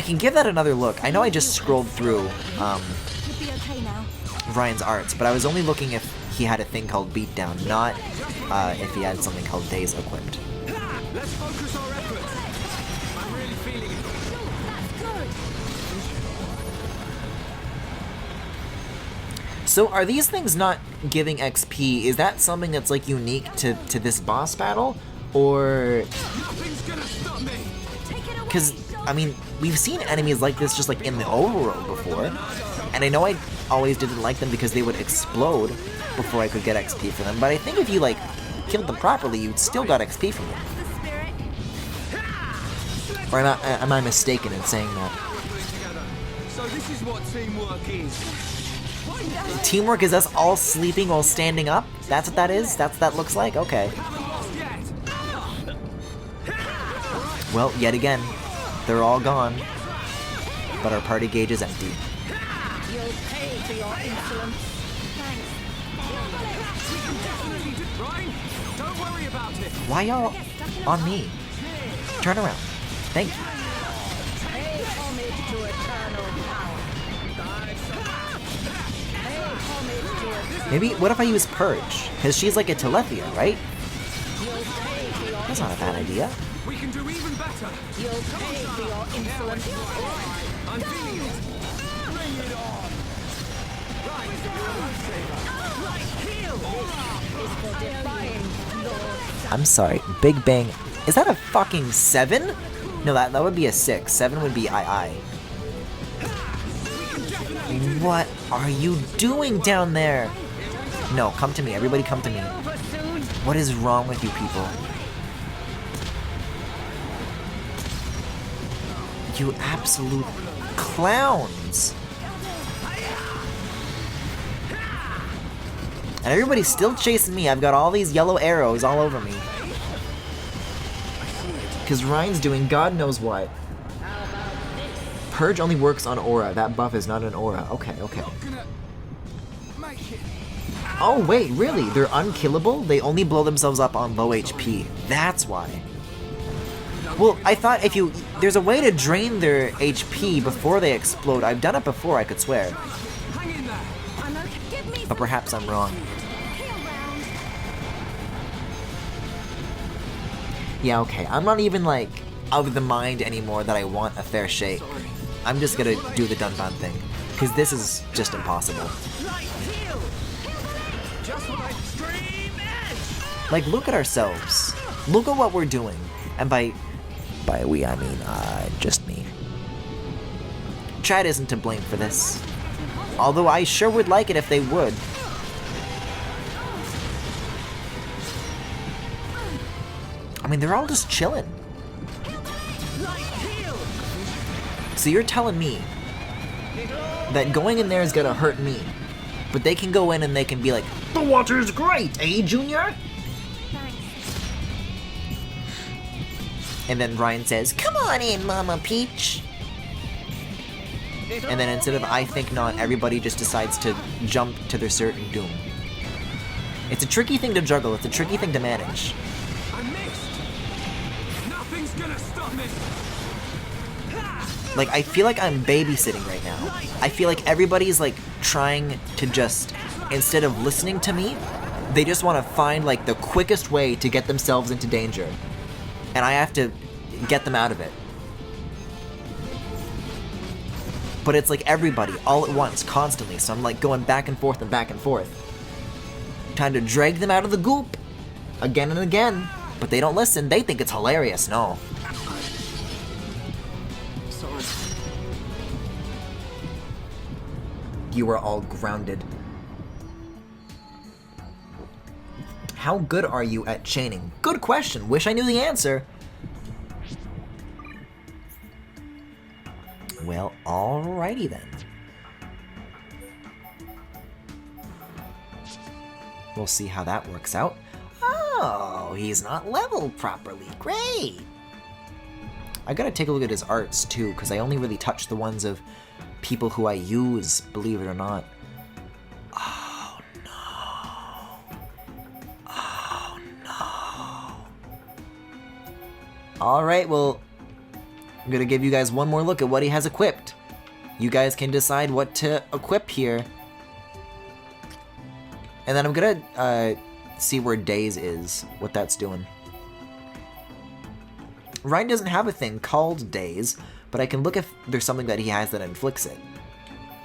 A: can give that another look. I know I just scrolled through
C: You'll be okay now.
A: Ryan's arts, but I was only looking if he had a thing called Beatdown, not if he had something called Days equipped.
B: Let's focus our efforts. I'm really feeling it.
A: So are these things not giving XP? Is that something that's like unique to this boss battle? Or...
B: Nothing's gonna stop me.
A: Because, I mean, we've seen enemies like this just like in the overworld before. And I know I always didn't like them because they would explode before I could get XP from them. But I think if you like killed them properly, you still got XP from them. Or am I mistaken in saying that?
B: So this is what teamwork is.
A: Teamwork is us all sleeping while standing up? That's what that is? That's what that looks like? Okay. Well, yet again, they're all gone. But our party gauge is empty.
D: You'll pay for your insolence.
B: Ryan, don't worry about it.
A: Why y'all on me? Turn around. Thank you.
D: Pay homage to eternal power. Pay homage to eternal.
A: Maybe, what if I use Purge? Because she's like a Telethia, right?
D: You'll pay for your
A: That's not a bad idea.
B: We can do even better.
D: You'll pay for your insolence.
B: I'm feeling it. Bring it on. Right, heal.
D: Is the defying Lord.
A: I'm sorry, Big Bang. Is that a fucking 7? No, that would be a 6. 7 would be II. What are you doing down there? No, come to me. Everybody come to me. What is wrong with you people? You absolute clowns. And everybody's still chasing me. I've got all these yellow arrows all over me. Because Ryan's doing God knows what. Purge only works on aura. That buff is not an aura. Okay, okay. Oh, wait, really? They're unkillable? They only blow themselves up on low HP. That's why. Well, I thought if you... There's a way to drain their HP before they explode. I've done it before, I could swear.
B: Hang in there.
C: I'm okay. Give me
A: But perhaps I'm wrong.
C: heal round.
A: Yeah, okay. I'm not even, like, of the mind anymore that I want a fair shake. I'm just gonna do the Dunban thing. Because this is just impossible.
B: Just like Stream Edge.
A: Like, look at ourselves. Look at what we're doing. And by we, I mean, just me. Chat isn't to blame for this. Although I sure would like it if they would. I mean, they're all just chilling. So you're telling me that going in there is gonna hurt me, but they can go in and they can be like, the water's great, eh, Junior? And then Ryan says, come on in, Mama Peach. And then instead of I think not, everybody just decides to jump to their certain doom. It's a tricky thing to juggle, it's a tricky thing to manage.
B: I missed. Nothing's gonna stop me.
A: Like, I feel like I'm babysitting right now. I feel like everybody's, like, trying to just, instead of listening to me, they just want to find, like, the quickest way to get themselves into danger. And I have to get them out of it. But it's like everybody, all at once, constantly, so I'm, like, going back and forth and back and forth. Trying to drag them out of the goop. Again and again. But they don't listen, they think it's hilarious, no. You are all grounded. How good are you at chaining? Good question. Wish I knew the answer. Well, alrighty then. We'll see how that works out. Oh, he's not leveled properly. Great. I gotta take a look at his arts too, because I only really touch the ones of people who I use, believe it or not. Oh no. Oh no. Alright, well, I'm gonna give you guys one more look at what he has equipped. You guys can decide what to equip here. And then I'm gonna see where Daze is, what that's doing. Ryan doesn't have a thing called Daze, but I can look if there's something that he has that inflicts it.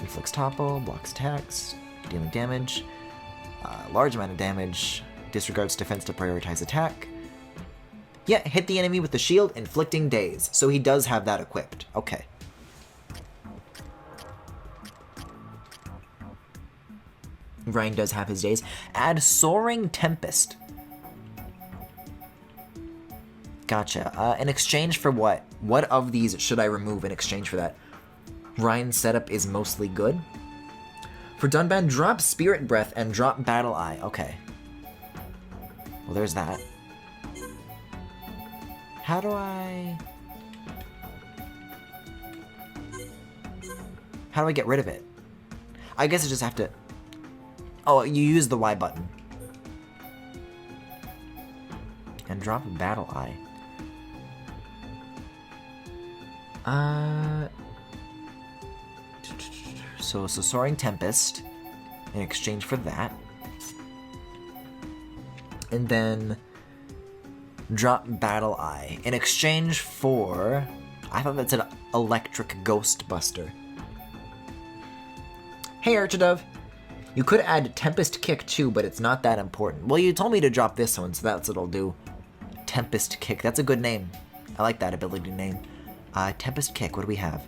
A: Inflicts topple, blocks attacks, dealing damage, large amount of damage, disregards defense to prioritize attack. Yeah, hit the enemy with the shield, inflicting Daze. So he does have that equipped. Okay. Ryan does have his Daze. Add Soaring Tempest. Gotcha. In exchange for what? What of these should I remove in exchange for that? Ryan's setup is mostly good. For Dunban, drop Spirit Breath and drop Battle Eye. Okay. Well, there's that. How do I get rid of it? I guess I just have to... Oh, you use the Y button. And drop Battle Eye. So it's a Soaring Tempest in exchange for that. And then drop Battle Eye in exchange for... I thought that said Electric Ghost Buster. Hey Archidove! You could add Tempest Kick too, but it's not that important. Well, you told me to drop this one, so that's what I'll do. Tempest Kick, that's a good name. I like that ability name. Tempest Kick, what do we have?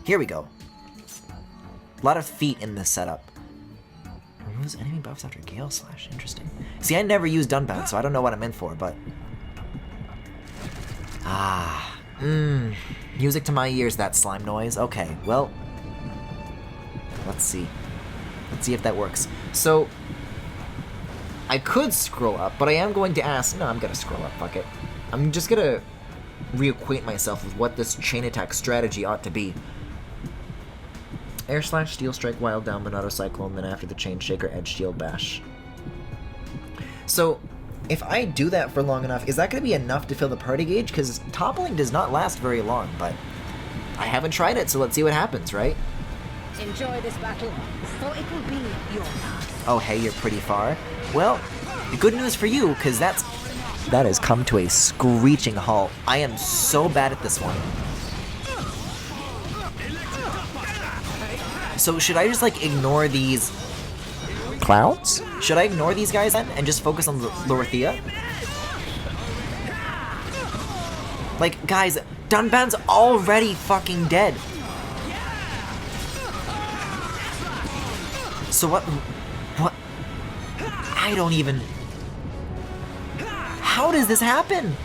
A: Here we go. A lot of feet in this setup. Removes enemy buffs after Gale Slash, interesting. See, I never used Dunbound, so I don't know what I'm in for, but... Music to my ears, that slime noise. Okay, well... Let's see. Let's see if that works. So... I could scroll up, but I am going to ask... No, I'm gonna scroll up, fuck it. I'm just gonna reacquaint myself with what this chain attack strategy ought to be. Air Slash, Steel Strike, Wild Down, Monado Cyclone, then after the Chain Shaker, Edge Shield Bash. So, if I do that for long enough, is that going to be enough to fill the party gauge? Because toppling does not last very long, but I haven't tried it, so let's see what happens, right?
D: Enjoy this battle, for it will be your last.
A: Oh, hey, you're pretty far. Well, the good news for you, because that has come to a screeching halt. I am so bad at this one. So should I just, like, ignore these clouds? Should I ignore these guys then and just focus on Lorithia? Like, guys, Dunban's already fucking dead. So what? I don't even... How does this happen?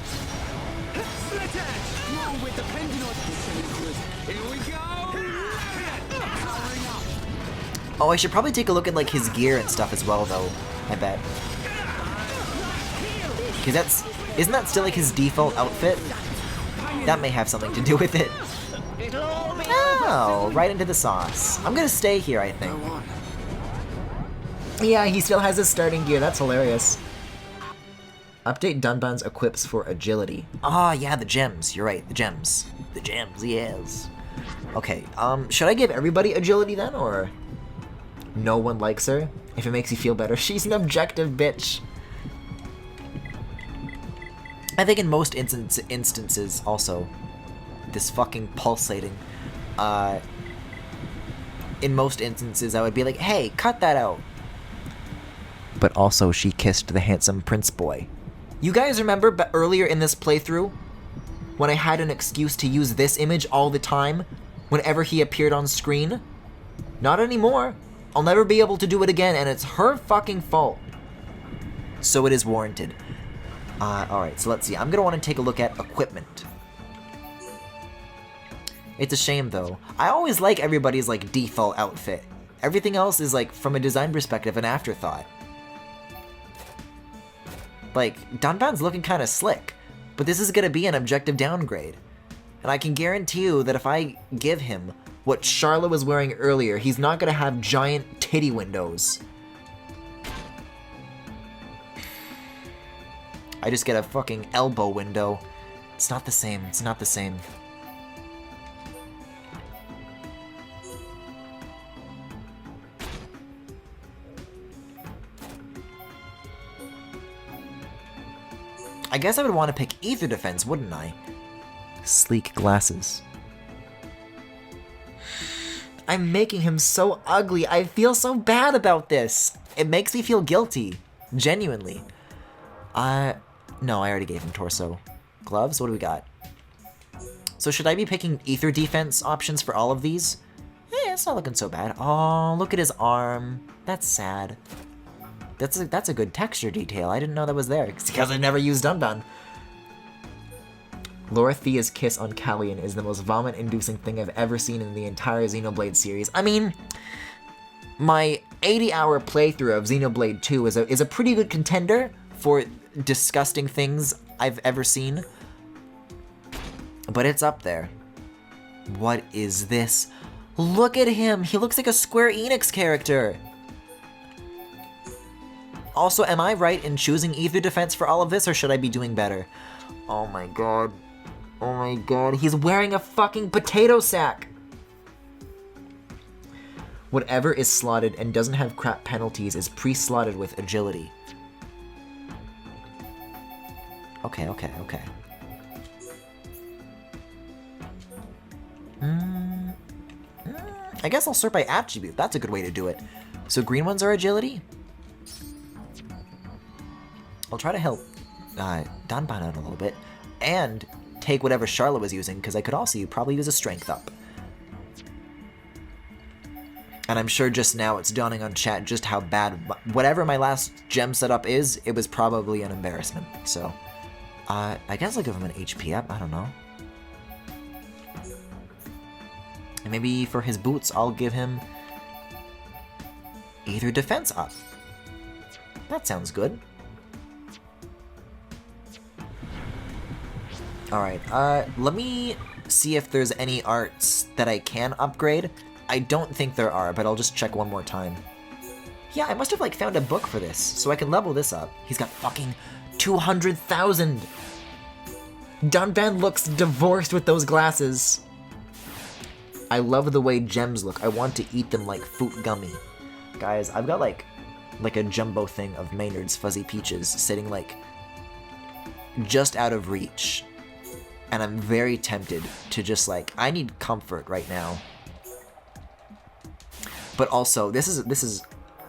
A: Oh, I should probably take a look at, like, his gear and stuff as well, though. I bet. Because that's... Isn't that still, like, his default outfit? That may have something to do with it. Oh, right into the sauce. I'm gonna stay here, I think. Yeah, he still has his starting gear. That's hilarious. Update Dunban's equips for agility. Ah, yeah, the gems. You're right, the gems. The gems, yes. Okay, should I give everybody agility then, or... No one likes her? If it makes you feel better, she's an objective bitch. I think in most instances, also, this fucking pulsating, in most instances I would be like, hey, cut that out. But also, she kissed the handsome prince boy. You guys remember earlier in this playthrough, when I had an excuse to use this image all the time, whenever he appeared on screen? Not anymore. I'll never be able to do it again, and it's her fucking fault. So it is warranted. Alright, so let's see. I'm gonna want to take a look at equipment. It's a shame, though. I always like everybody's, like, default outfit. Everything else is, like, from a design perspective, an afterthought. Like, Dunban's looking kind of slick, but this is gonna be an objective downgrade. And I can guarantee you that if I give him what Charlotte was wearing earlier, he's not gonna have giant titty windows. I just get a fucking elbow window. It's not the same. It's not the same. I guess I would want to pick Ether Defense, wouldn't I? Sleek glasses. I'm making him so ugly. I feel so bad about this. It makes me feel guilty. Genuinely. No, I already gave him torso. Gloves? What do we got? So should I be picking Ether Defense options for all of these? It's not looking so bad. Oh, look at his arm. That's sad. That's a good texture detail. I didn't know that was there. It's because I never used Dunban. Lorthia's kiss on Callian is the most vomit-inducing thing I've ever seen in the entire Xenoblade series. I mean, my 80-hour playthrough of Xenoblade 2 is a pretty good contender for disgusting things I've ever seen. But it's up there. What is this? Look at him! He looks like a Square Enix character! Also, am I right in choosing Ether Defense for all of this, or should I be doing better? Oh my god. Oh my god, he's wearing a fucking potato sack! Whatever is slotted and doesn't have crap penalties is pre-slotted with agility. Okay. I guess I'll sort by attribute. That's a good way to do it. So green ones are agility? I'll try to help Danban out a little bit, and take whatever Charlotte was using, because I could also probably use a strength up. And I'm sure just now it's dawning on chat just how bad, whatever my last gem setup is, it was probably an embarrassment. So, I guess I'll give him an HP up, I don't know. And maybe for his boots, I'll give him Ether Defense up. That sounds good. Alright, let me see if there's any arts that I can upgrade. I don't think there are, but I'll just check one more time. Yeah, I must have, like, found a book for this, so I can level this up. He's got fucking 200,000! Dunban looks divorced with those glasses. I love the way gems look. I want to eat them like fruit gummy. Guys, I've got, like a jumbo thing of Maynard's Fuzzy Peaches sitting, like, just out of reach. And I'm very tempted to just, like, I need comfort right now. But also, this is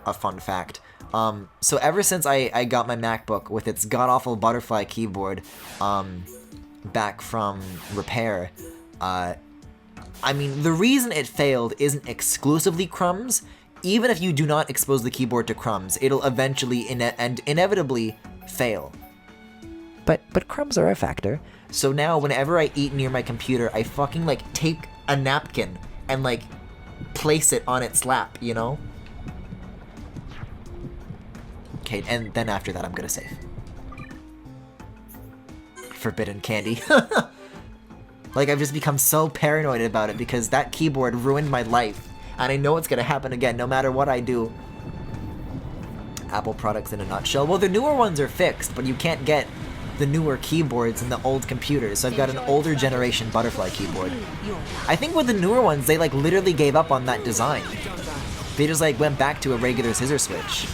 A: a fun fact. So ever since I got my MacBook with its god-awful butterfly keyboard back from repair, I mean, the reason it failed isn't exclusively crumbs. Even if you do not expose the keyboard to crumbs, it'll eventually and inevitably fail. But crumbs are a factor. So now, whenever I eat near my computer, I fucking, like, take a napkin and, like, place it on its lap, you know? Okay, and then after that, I'm gonna save. Forbidden candy. Like, I've just become so paranoid about it because that keyboard ruined my life. And I know it's gonna happen again, no matter what I do. Apple products in a nutshell. Well, the newer ones are fixed, but you can't get the newer keyboards in the old computers, so I've got an older generation butterfly keyboard. I think with the newer ones, they, like, literally gave up on that design. They just, like, went back to a regular scissor switch.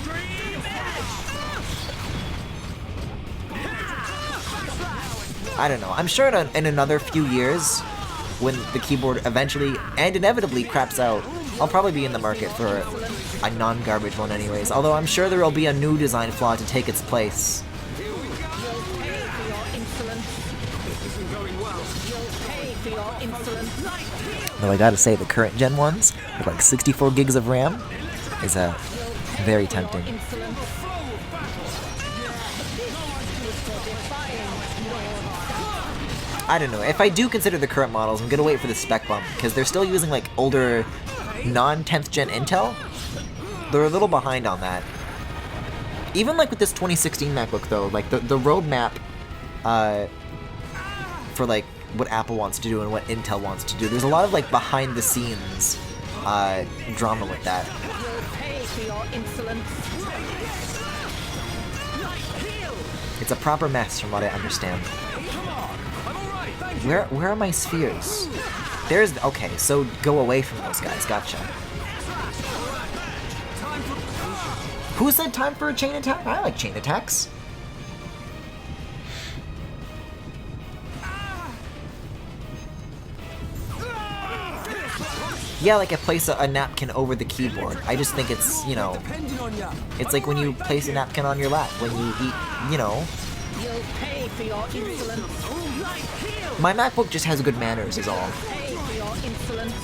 A: I don't know. I'm sure in another few years, when the keyboard eventually and inevitably craps out, I'll probably be in the market for a non-garbage one anyways, although I'm sure there will be a new design flaw to take its place. Though I gotta say, the current gen ones, with like 64 gigs of RAM, is very tempting. I don't know, if I do consider the current models, I'm gonna wait for the spec bump, because they're still using like older, non-10th gen Intel. They're a little behind on that. Even like with this 2016 MacBook though, like the roadmap for like what Apple wants to do and what Intel wants to do. There's a lot of like behind the scenes drama with that. It's a proper mess from what I understand. Where are my spheres? There's... Okay, so go away from those guys. Gotcha. Who said time for a chain attack? I like chain attacks. Yeah, like I place a napkin over the keyboard. I just think it's, you know, it's like when you place a napkin on your lap when you eat, you know.
D: You'll pay for your insolence.
A: My MacBook just has good manners is all.
D: Pay for your insolence.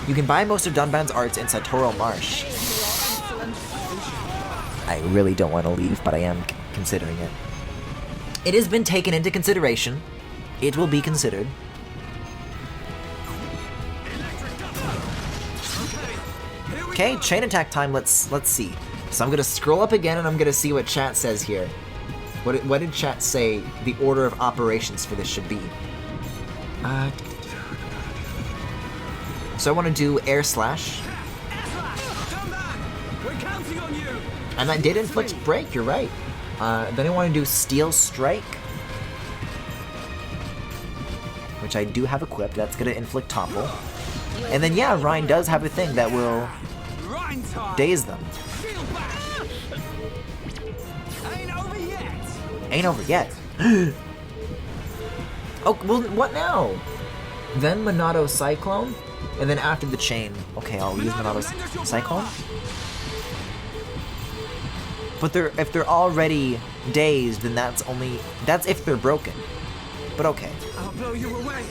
A: You can buy most of Dunban's arts in Satoru Marsh. I really don't want to leave, but I am considering it. It has been taken into consideration. It will be considered. Okay, chain attack time. Let's see. So I'm gonna scroll up again and I'm gonna see what chat says here. What did chat say the order of operations for this should be? So I want to do air slash. And that did inflict break, you're right. Then I want to do steel strike. Which I do have equipped, that's gonna inflict topple. And then yeah, Ryan does have a thing that will daze them. Ain't over yet. Oh, well, what now? Then Monado Cyclone? And then after the chain. Okay, I'll use Monado Cyclone. But if they're already dazed, then that's if they're broken. But okay.
B: I'll blow you away.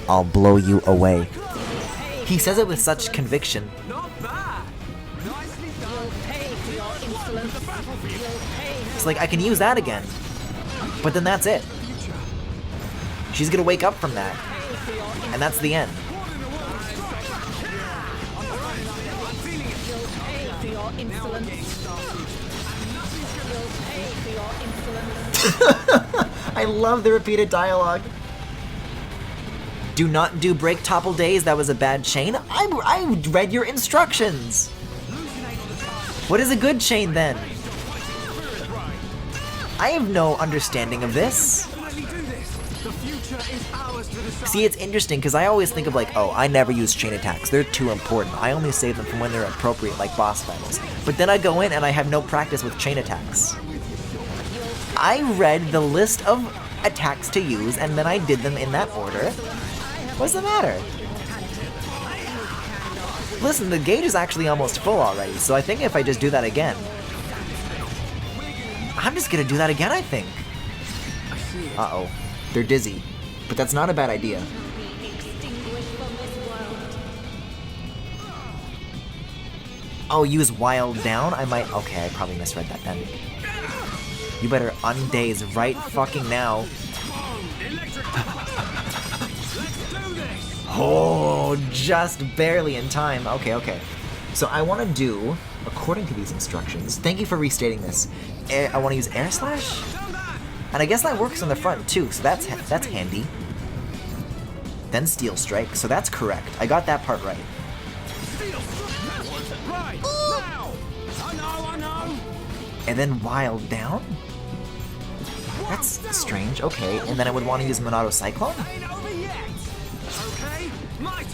A: I'll blow you away. He says it with such conviction.
B: Not bad. Nicely done.
D: Pay for your insolence.
A: It's like, I can use that again. But then that's it. She's gonna wake up from that. And that's the end. I love the repeated dialogue. Do not do break topple days. That was a bad chain. I read your instructions. What is a good chain then? I have no understanding of this. See, it's interesting because I always think of like, oh, I never use chain attacks. They're too important. I only save them from when they're appropriate, like boss battles. But then I go in and I have no practice with chain attacks. I read the list of attacks to use and then I did them in that order. What's the matter? Listen, the gauge is actually almost full already, so I think if I just do that again... I'm just gonna do that again, I think. Uh-oh. They're dizzy. But that's not a bad idea. Oh, use wild down? I might... Okay, I probably misread that then. You better undaze right fucking now. Oh, just barely in time. Okay, okay. So I want to do, according to these instructions, thank you for restating this. I want to use air slash, and I guess that works on the front too. So that's handy. Then steel strike. So that's correct. I got that part right. And then wild down. That's strange. Okay, and then I would want to use Monado Cyclone.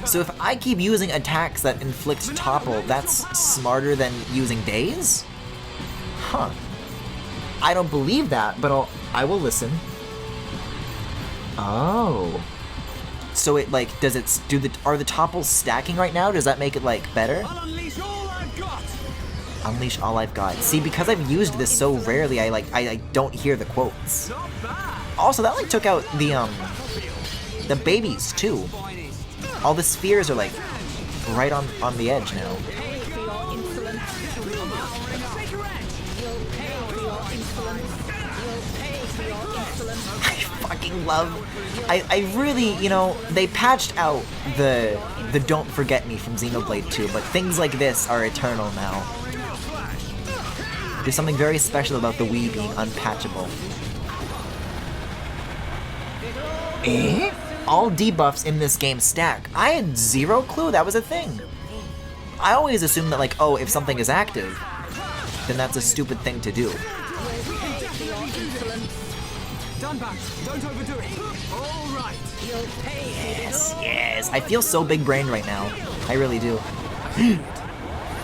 A: So if I keep using attacks that inflict topple, that's smarter than using daze? Huh. I don't believe that, but I will listen. Oh. So it like, are the topples stacking right now? Does that make it like better?
B: Unleash all I've got.
A: Unleash all I've got. See, because I've used this so rarely, I don't hear the quotes. Also, that like took out the babies too. All the spheres are like right on the edge now. I fucking love. I really, you know, they patched out the Don't Forget Me from Xenoblade 2, but things like this are eternal now. There's something very special about the Wii being unpatchable. Eh? All debuffs in this game stack. I had zero clue that was a thing. I always assume that like, oh, if something is active, then that's a stupid thing to do.
B: Dunban, don't overdo it. All right. You'll pay
A: Yes, yes. I feel so big brained right now. I really do.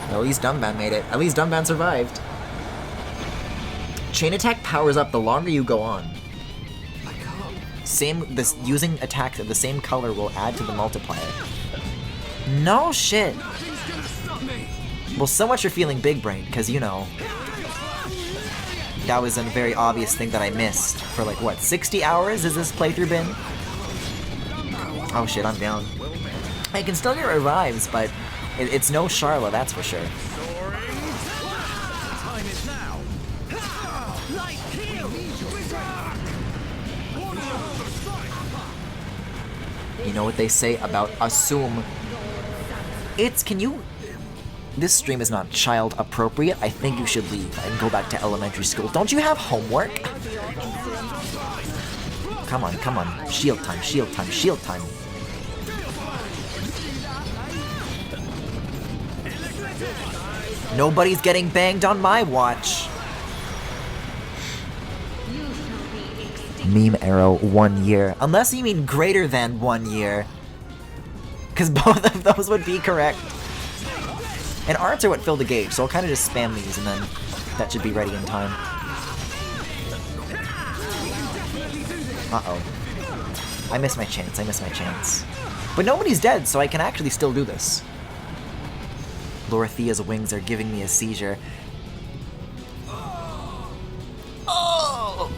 A: At least Dunban made it. At least Dunban survived. Chain attack powers up the longer you go on.
B: I can't.
A: Using attacks of the same color will add to the multiplier. No shit.
B: Nothing's gonna stop me.
A: Well, so much for feeling big brain, because you know, that was a very obvious thing that I missed. For like, what, 60 hours has this playthrough been? Oh shit, I'm down. I can still get revives, but it's no Charla, that's for sure.
B: Time is now. Light heal.
A: You know what they say about assume? This stream is not child appropriate. I think you should leave and go back to elementary school. Don't you have homework? Come on, come on. Shield time, shield time, shield time. Nobody's getting banged on my watch. Meme arrow 1 year. Unless you mean greater than 1 year. Because both of those would be correct. And arts are what fill the gauge, so I'll kind of just spam these and then that should be ready in time. Uh-oh. I missed my chance, I missed my chance. But nobody's dead, so I can actually still do this. Lorthia's wings are giving me a seizure. Oh!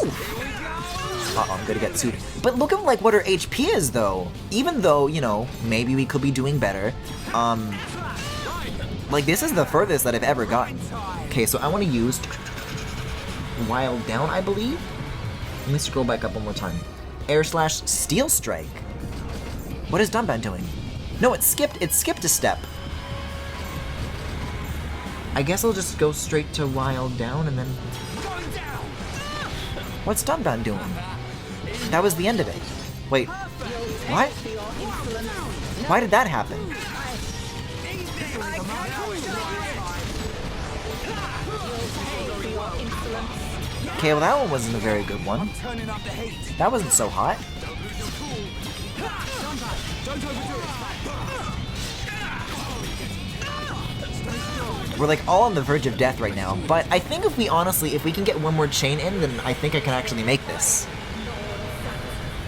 A: Oof! Uh-oh, I'm gonna get sued. But look at like what her HP is though. Even though, you know, maybe we could be doing better. Like this is the furthest that I've ever gotten. Okay, so I want to use Wild Down, I believe. Let me scroll back up one more time. Air slash Steel Strike. What is Dunban doing? No, it skipped a step. I guess I'll just go straight to Wild Down and then... What's Dunban doing? That was the end of it. Wait, what? Why did that happen? Okay, well that one wasn't a very good one. That wasn't so hot. We're like all on the verge of death right now, but I think if we can get one more chain in, then I think I can actually make this.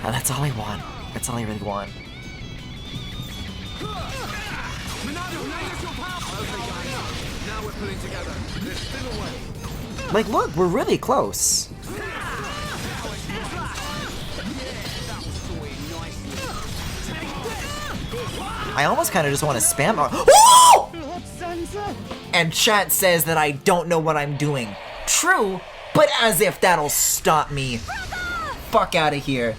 A: And that's all I want. That's all I really want.
B: Now we're pulling together. There's still a way.
A: Like, look, we're really close. I almost kind of just want to spam. Oh! And chat says that I don't know what I'm doing. True, but as if that'll stop me. Fuck out of here.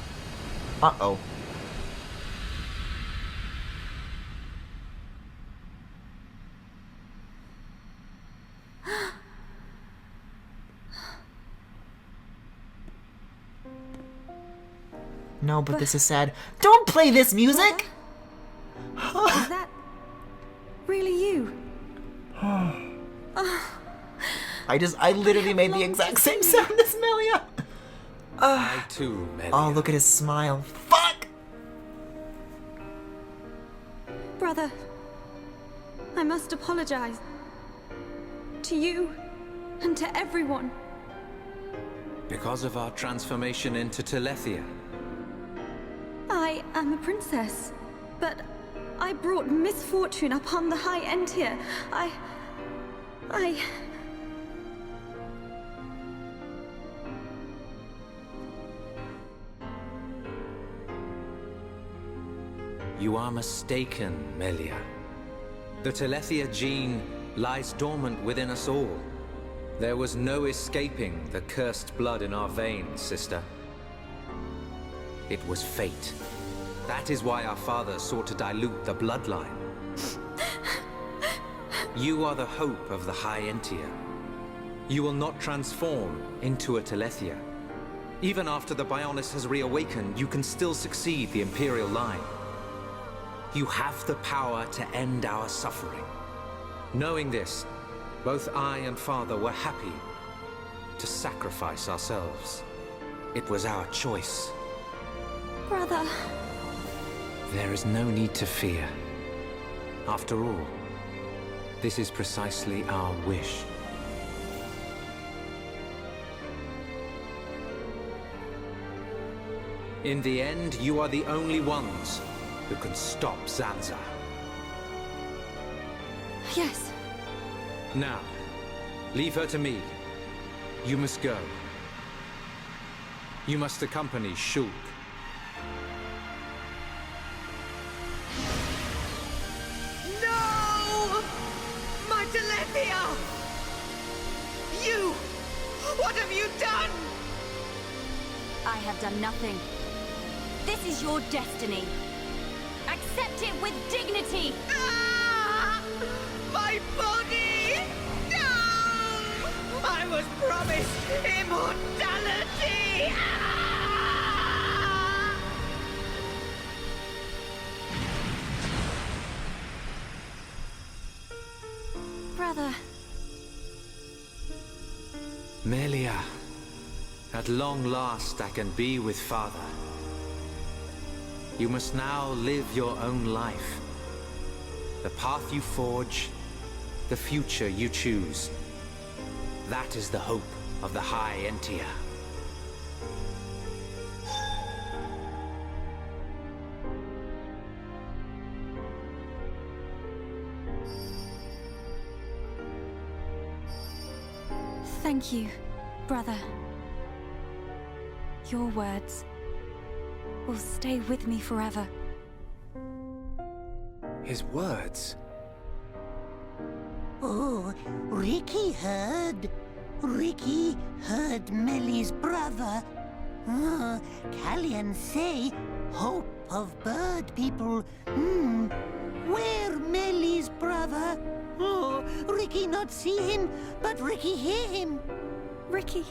A: Uh-oh. No, but this is sad. Don't play this music!
C: Is that really you?
A: I literally made the exact same sound as Melia.
B: I too, Melia.
A: Oh, look at his smile. Fuck!
C: Brother, I must apologize. To you and to everyone.
B: Because of our transformation into Telethia.
C: I am a princess, but I brought misfortune upon the high end here.
B: You are mistaken, Melia. The Telethia gene lies dormant within us all. There was no escaping the cursed blood in our veins, sister. It was fate. That is why our father sought to dilute the bloodline. You are the hope of the High Entia. You will not transform into a Telethia. Even after the Bionis has reawakened, you can still succeed the Imperial line. You have the power to end our suffering. Knowing this, both I and Father were happy to sacrifice ourselves. It was our choice.
C: Brother.
B: There is no need to fear. After all, this is precisely our wish. In the end, you are the only ones who can stop Zanza.
C: Yes.
B: Now, leave her to me. You must go. You must accompany Shulk.
F: No! My Telethia! You! What have you done?
C: I have done nothing. This is your destiny. Accept it with dignity.
F: Ah! My body! No! I was promised immortality! Ah!
C: Brother.
B: Melia, at long last I can be with Father. You must now live your own life. The path you forge, the future you choose. That is the hope of the High Entia.
C: Thank you, brother. Your words will stay with me forever.
B: His words?
G: Oh, Ricky heard. Ricky heard Melly's brother. Oh, Callian say, hope of bird people. Where Melly's brother? Oh, Ricky not see him, but Ricky hear him.
C: Ricky.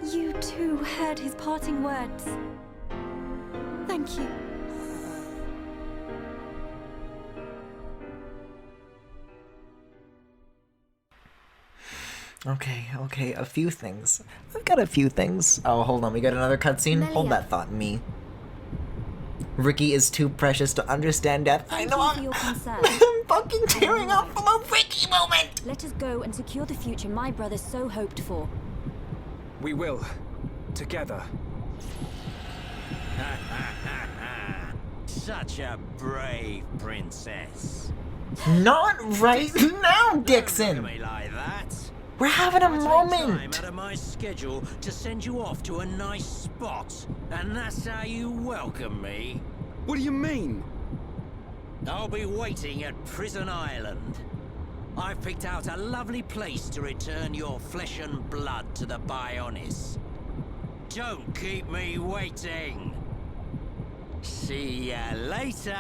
C: You too heard his parting words. Thank you.
A: Okay, a few things. I've got a few things. Oh, hold on, we got another cutscene? Hold
C: Melia.
A: that thought, me. Ricky is too precious to understand death. I know
C: Thank you for your concern.
A: I'm fucking tearing up from a Ricky moment!
C: Let us go and secure the future my brother so hoped for.
H: We will. Together.
I: Such a brave princess.
A: Not right now,
I: Look
A: Dixon!
I: at me like that.
A: We're having a
I: I take time
A: moment!
I: out of my schedule to send you off to a nice spot, and that's how you welcome me.
H: What do you mean?
I: I'll be waiting at Prison Island. I've picked out a lovely place to return your flesh and blood to the Bionis. Don't keep me waiting. See ya later.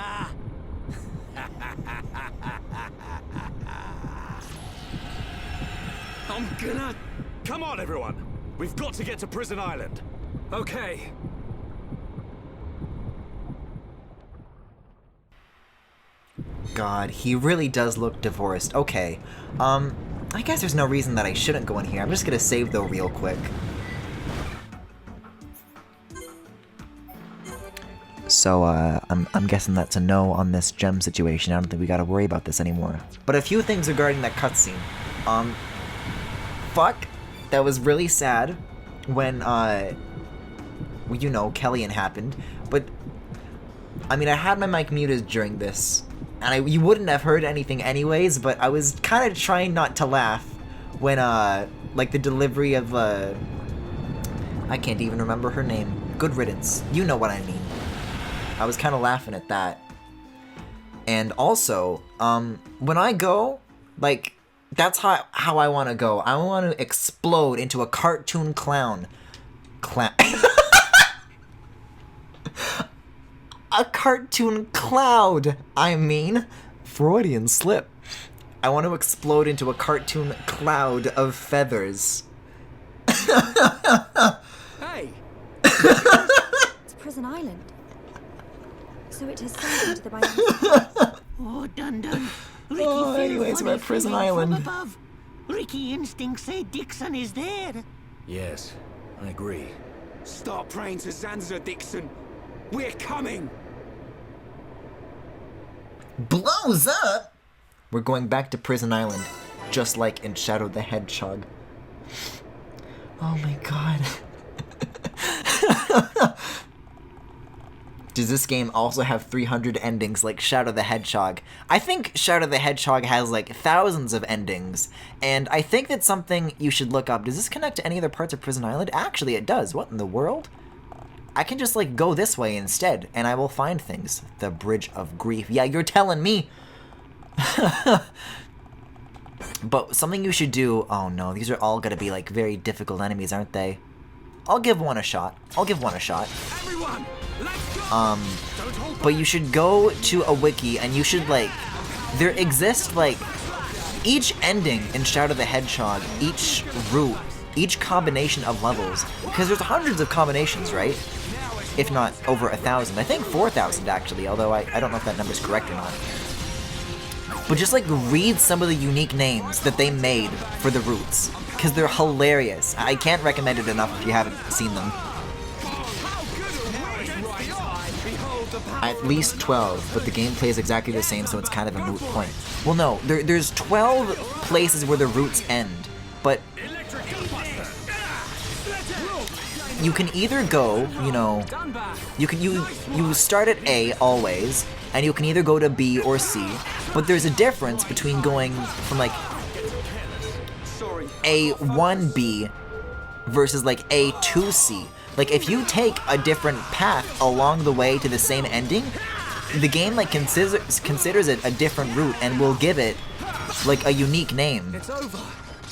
H: I'm gonna... Come on, everyone! We've got to get to Prison Island. Okay.
A: God, he really does look divorced. Okay, I guess there's no reason that I shouldn't go in here. I'm just gonna save though real quick. So, I'm guessing that's a no on this gem situation. I don't think we gotta worry about this anymore. But a few things regarding that cutscene. Fuck, that was really sad when, you know, Kellyan happened. But, I mean, I had my mic muted during this, and you wouldn't have heard anything anyways, but I was kind of trying not to laugh when, like, the delivery of, I can't even remember her name. Good riddance. You know what I mean. I was kind of laughing at that. And also, when I go, like, that's how I want to go. I want to explode into a cartoon clown. A cartoon cloud, I mean. Freudian slip. I want to explode into a cartoon cloud of feathers.
H: Hey!
C: It's Prison Island. So it has sunk into the Bionis.
G: Oh, done. Ricky
A: Oh, anyways, we're at Prison Island.
G: From above. Ricky instincts say Dixon is there.
H: Yes, I agree.
J: Start praying to Zanza, Dixon. We're coming.
A: Blows up! We're going back to Prison Island, just like in Shadow the Hedgehog. Oh my god. Does this game also have 300 endings like Shadow the Hedgehog? I think Shadow the Hedgehog has like thousands of endings, and I think that's something you should look up. Does this connect to any other parts of Prison Island? Actually, it does. What in the world? I can just like go this way instead, and I will find things. The Bridge of Grief. Yeah, you're telling me. But something you should do... Oh no, these are all gonna be like very difficult enemies, aren't they? I'll give one a shot.
J: Everyone, let's go.
A: But you should go to a wiki, and you should like... There exists like... Each ending in Shadow the Hedgehog, each route, each combination of levels, because there's hundreds of combinations, right? If not over 1,000. I think 4,000 actually, although I don't know if that number's correct or not. But just like read some of the unique names that they made for the routes, because they're hilarious. I can't recommend it enough if you haven't seen them. At least 12, but the gameplay is exactly the same, so it's kind of a moot point. Well, no, there's 12 places where the routes end, but you can either go, you know, you start at A always, and you can either go to B or C, but there's a difference between going from like A1B versus like A2C. Like if you take a different path along the way to the same ending, the game like considers it a different route and will give it like a unique name.
J: It's over.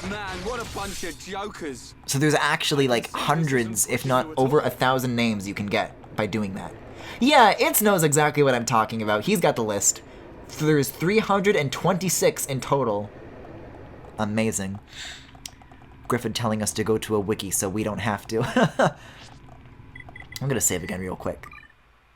J: Man, what a bunch of jokers.
A: So there's actually like hundreds, if not over 1,000 names you can get by doing that. Yeah, It knows exactly what I'm talking about. He's got the list. So there's 326 in total. Amazing. Griffin telling us to go to a wiki so we don't have to. I'm gonna save again real quick.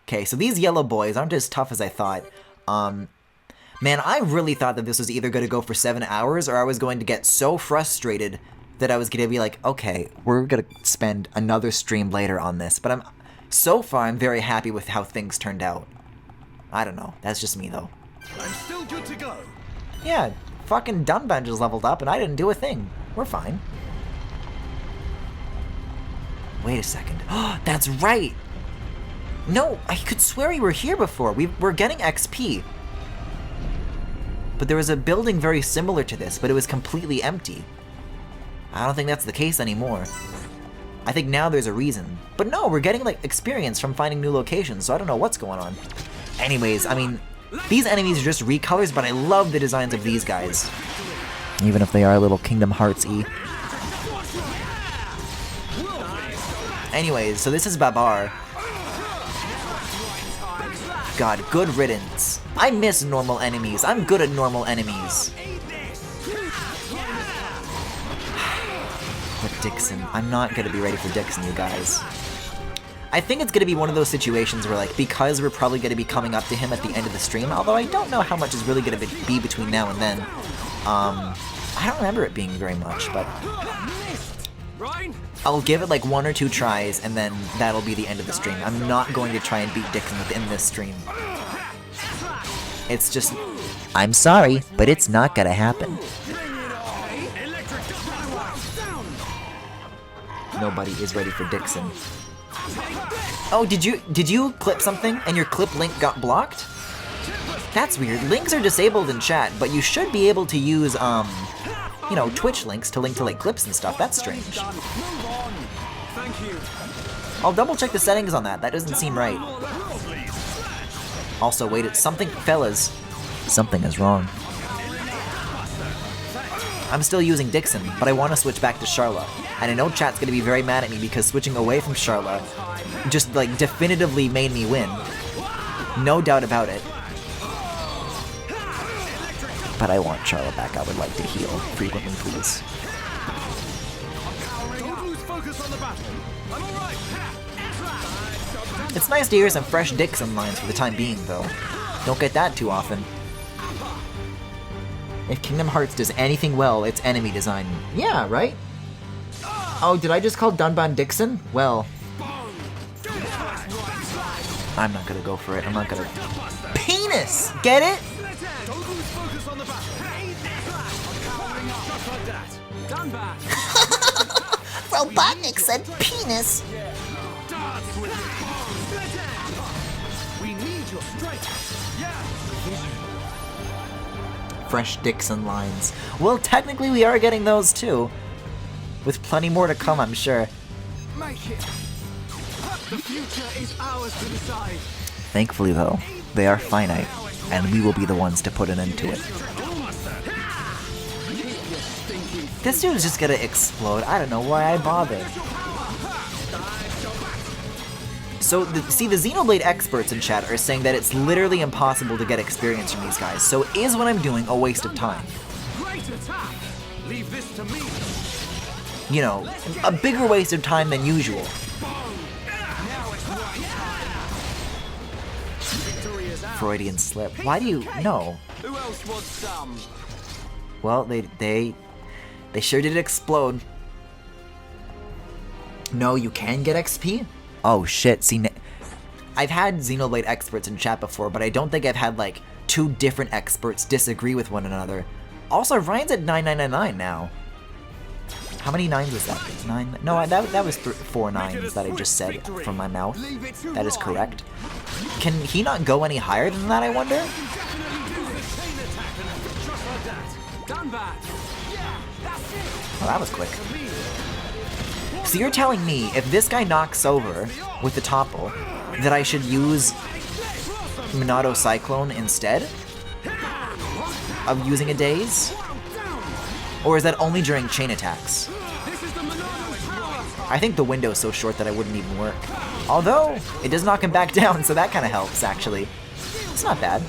A: Okay, so these yellow boys aren't as tough as I thought. Man, I really thought that this was either going to go for 7 hours or I was going to get so frustrated that I was going to be like, okay, we're going to spend another stream later on this. But so far, I'm very happy with how things turned out. I don't know. That's just me, though.
H: I'm still good to go.
A: Yeah, fucking Dunban just leveled up and I didn't do a thing. We're fine. Wait a second. That's right! No, I could swear we were here before. We're getting XP. But there was a building very similar to this, but it was completely empty. I don't think that's the case anymore. I think now there's a reason. But no, we're getting like experience from finding new locations, so I don't know what's going on. Anyways, I mean, these enemies are just recolors, but I love the designs of these guys. Even if they are a little Kingdom Hearts-y. Anyways, so this is Babar. God, good riddance. I miss normal enemies. I'm good at normal enemies. But Dixon, I'm not gonna be ready for Dixon, you guys. I think it's gonna be one of those situations where, like, because we're probably gonna be coming up to him at the end of the stream, although I don't know how much is really gonna be between now and then. I don't remember it being very much, but I'll give it like 1 or 2 tries, and then that'll be the end of the stream. I'm not going to try and beat Dixon within this stream. It's just... I'm sorry, but it's not gonna happen. Nobody is ready for Dixon. Oh, did you clip something and your clip link got blocked? That's weird. Links are disabled in chat, but you should be able to use, you know, Twitch links to link to, like, clips and stuff. That's strange. I'll double check the settings on that. That doesn't seem right. Also, wait, something, fellas, something is wrong. I'm still using Dixon, but I want to switch back to Charla. And I know chat's gonna be very mad at me because switching away from Charla just, like, definitively made me win. No doubt about it. But I want Charla back. I would like to heal frequently, please. It's nice to hear some fresh Dixon lines for the time being, though. Don't get that too often. If Kingdom Hearts does anything well, it's enemy design. Yeah, right? Oh, did I just call Dunban Dixon? Well, I'm not gonna go for it. I'm not gonna... Penis! Get it? Robotnik said penis! Fresh Dixon lines. Well, technically we are getting those too. With plenty more to come, I'm sure.
J: The future is ours to decide.
A: Thankfully, though, they are finite, and we will be the ones to put an end to it. This dude is just gonna explode. I don't know why I bothered. So, see, the Xenoblade experts in chat are saying that it's literally impossible to get experience from these guys. So, is what I'm doing a waste of time?
H: Leave this to me.
A: You know, a bigger waste of time than usual. Freudian slip. Why do you... No.
J: Who else wants some?
A: Well, they sure did explode. No, you can get XP? Oh shit, see, I've had Xenoblade experts in chat before, but I don't think I've had, like, 2 different experts disagree with one another. Also, Ryan's at 9999 now. How many 9s was that? 9? No, that was 4 9s that I just said from my mouth. That is correct. Can he not go any higher than that, I wonder? Well, that was quick. So you're telling me, if this guy knocks over with the topple, that I should use Monado Cyclone instead of using a Daze? Or is that only during chain attacks? I think the window's so short that I wouldn't even work. Although, it does knock him back down, so that kind of helps, actually. It's not bad.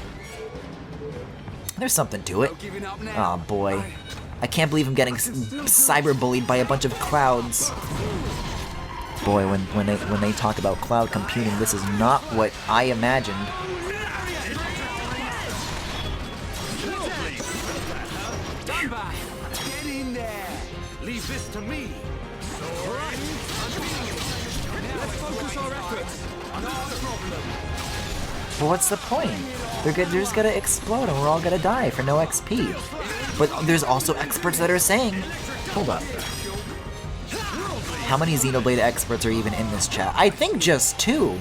A: There's something to it. Oh boy. I can't believe I'm getting cyber-bullied by a bunch of clouds. Boy, when they talk about cloud computing, this is not what I imagined.
J: Get in there.
H: Leave this to me.
J: Let's focus our efforts. No problem.
A: But what's the point? They're just gonna explode and we're all gonna die for no XP. But there's also experts that are saying... Hold up. How many Xenoblade experts are even in this chat? I think just 2.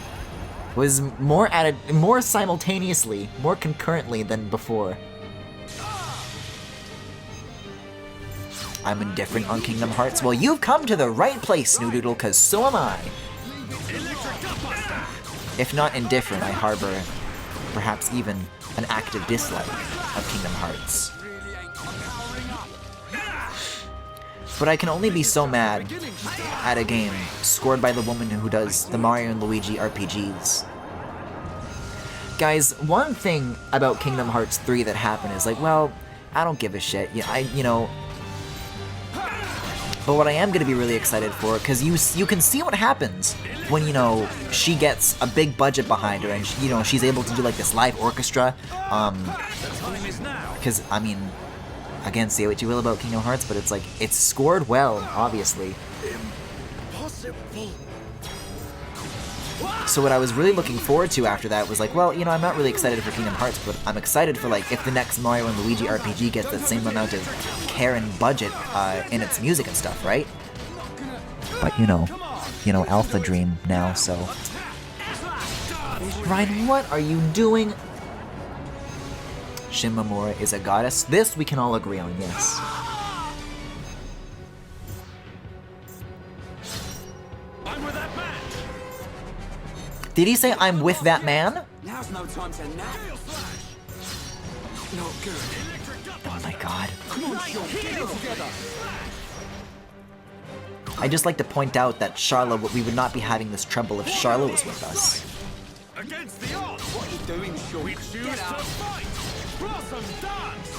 A: Was more simultaneously, more concurrently than before. I'm indifferent on Kingdom Hearts. Well, you've come to the right place, Snoodoodle, cause so am I. If not indifferent, I harbor perhaps even an active dislike of Kingdom Hearts. But I can only be so mad at a game scored by the woman who does the Mario and Luigi RPGs. Guys, one thing about Kingdom Hearts 3 that happened is like, well, I don't give a shit. But what I am going to be really excited for, because you can see what happens when, she gets a big budget behind her and, she's able to do, like, this live orchestra. Because, I mean, again, say what you will about Kingdom Hearts, but it's like, it's scored well, obviously. So what I was really looking forward to after that was like, well, I'm not really excited for Kingdom Hearts, but I'm excited for, like, if the next Mario and Luigi RPG gets that same amount of care and budget in its music and stuff, right? But, Alpha Dream now, so... Ryan, what are you doing? Shimamura is a goddess. This we can all agree on, yes. Did he say I'm with that man?
J: Now's no time to nap. Not good.
A: Oh my god.
J: Come on, Sean, get it together.
A: I'd just like to point out that Charlotte, we would not be having this trouble if Charlotte was with us.
H: Against the odds.
J: What are you doing, Sean?
H: We choose to fight. Blossom dance.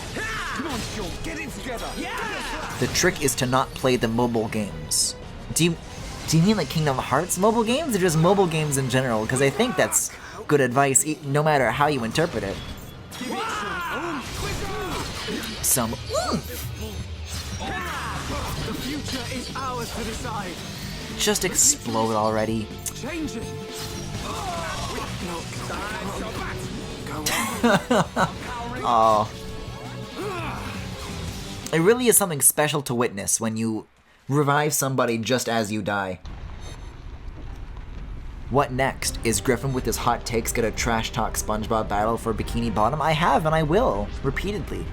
J: Come on, Sean, get it together. Yeah.
A: The trick is to not play the mobile games. Do you mean like Kingdom Hearts mobile games, or just mobile games in general? Because I think that's good advice, no matter how you interpret it. some oomph.
J: The future is ours to decide.
A: Just explode already.
J: Change it.
A: Oh. It really is something special to witness when you revive somebody just as you die. What next? Is Griffin with his hot takes gonna trash talk SpongeBob battle for Bikini Bottom? I have and I will, repeatedly.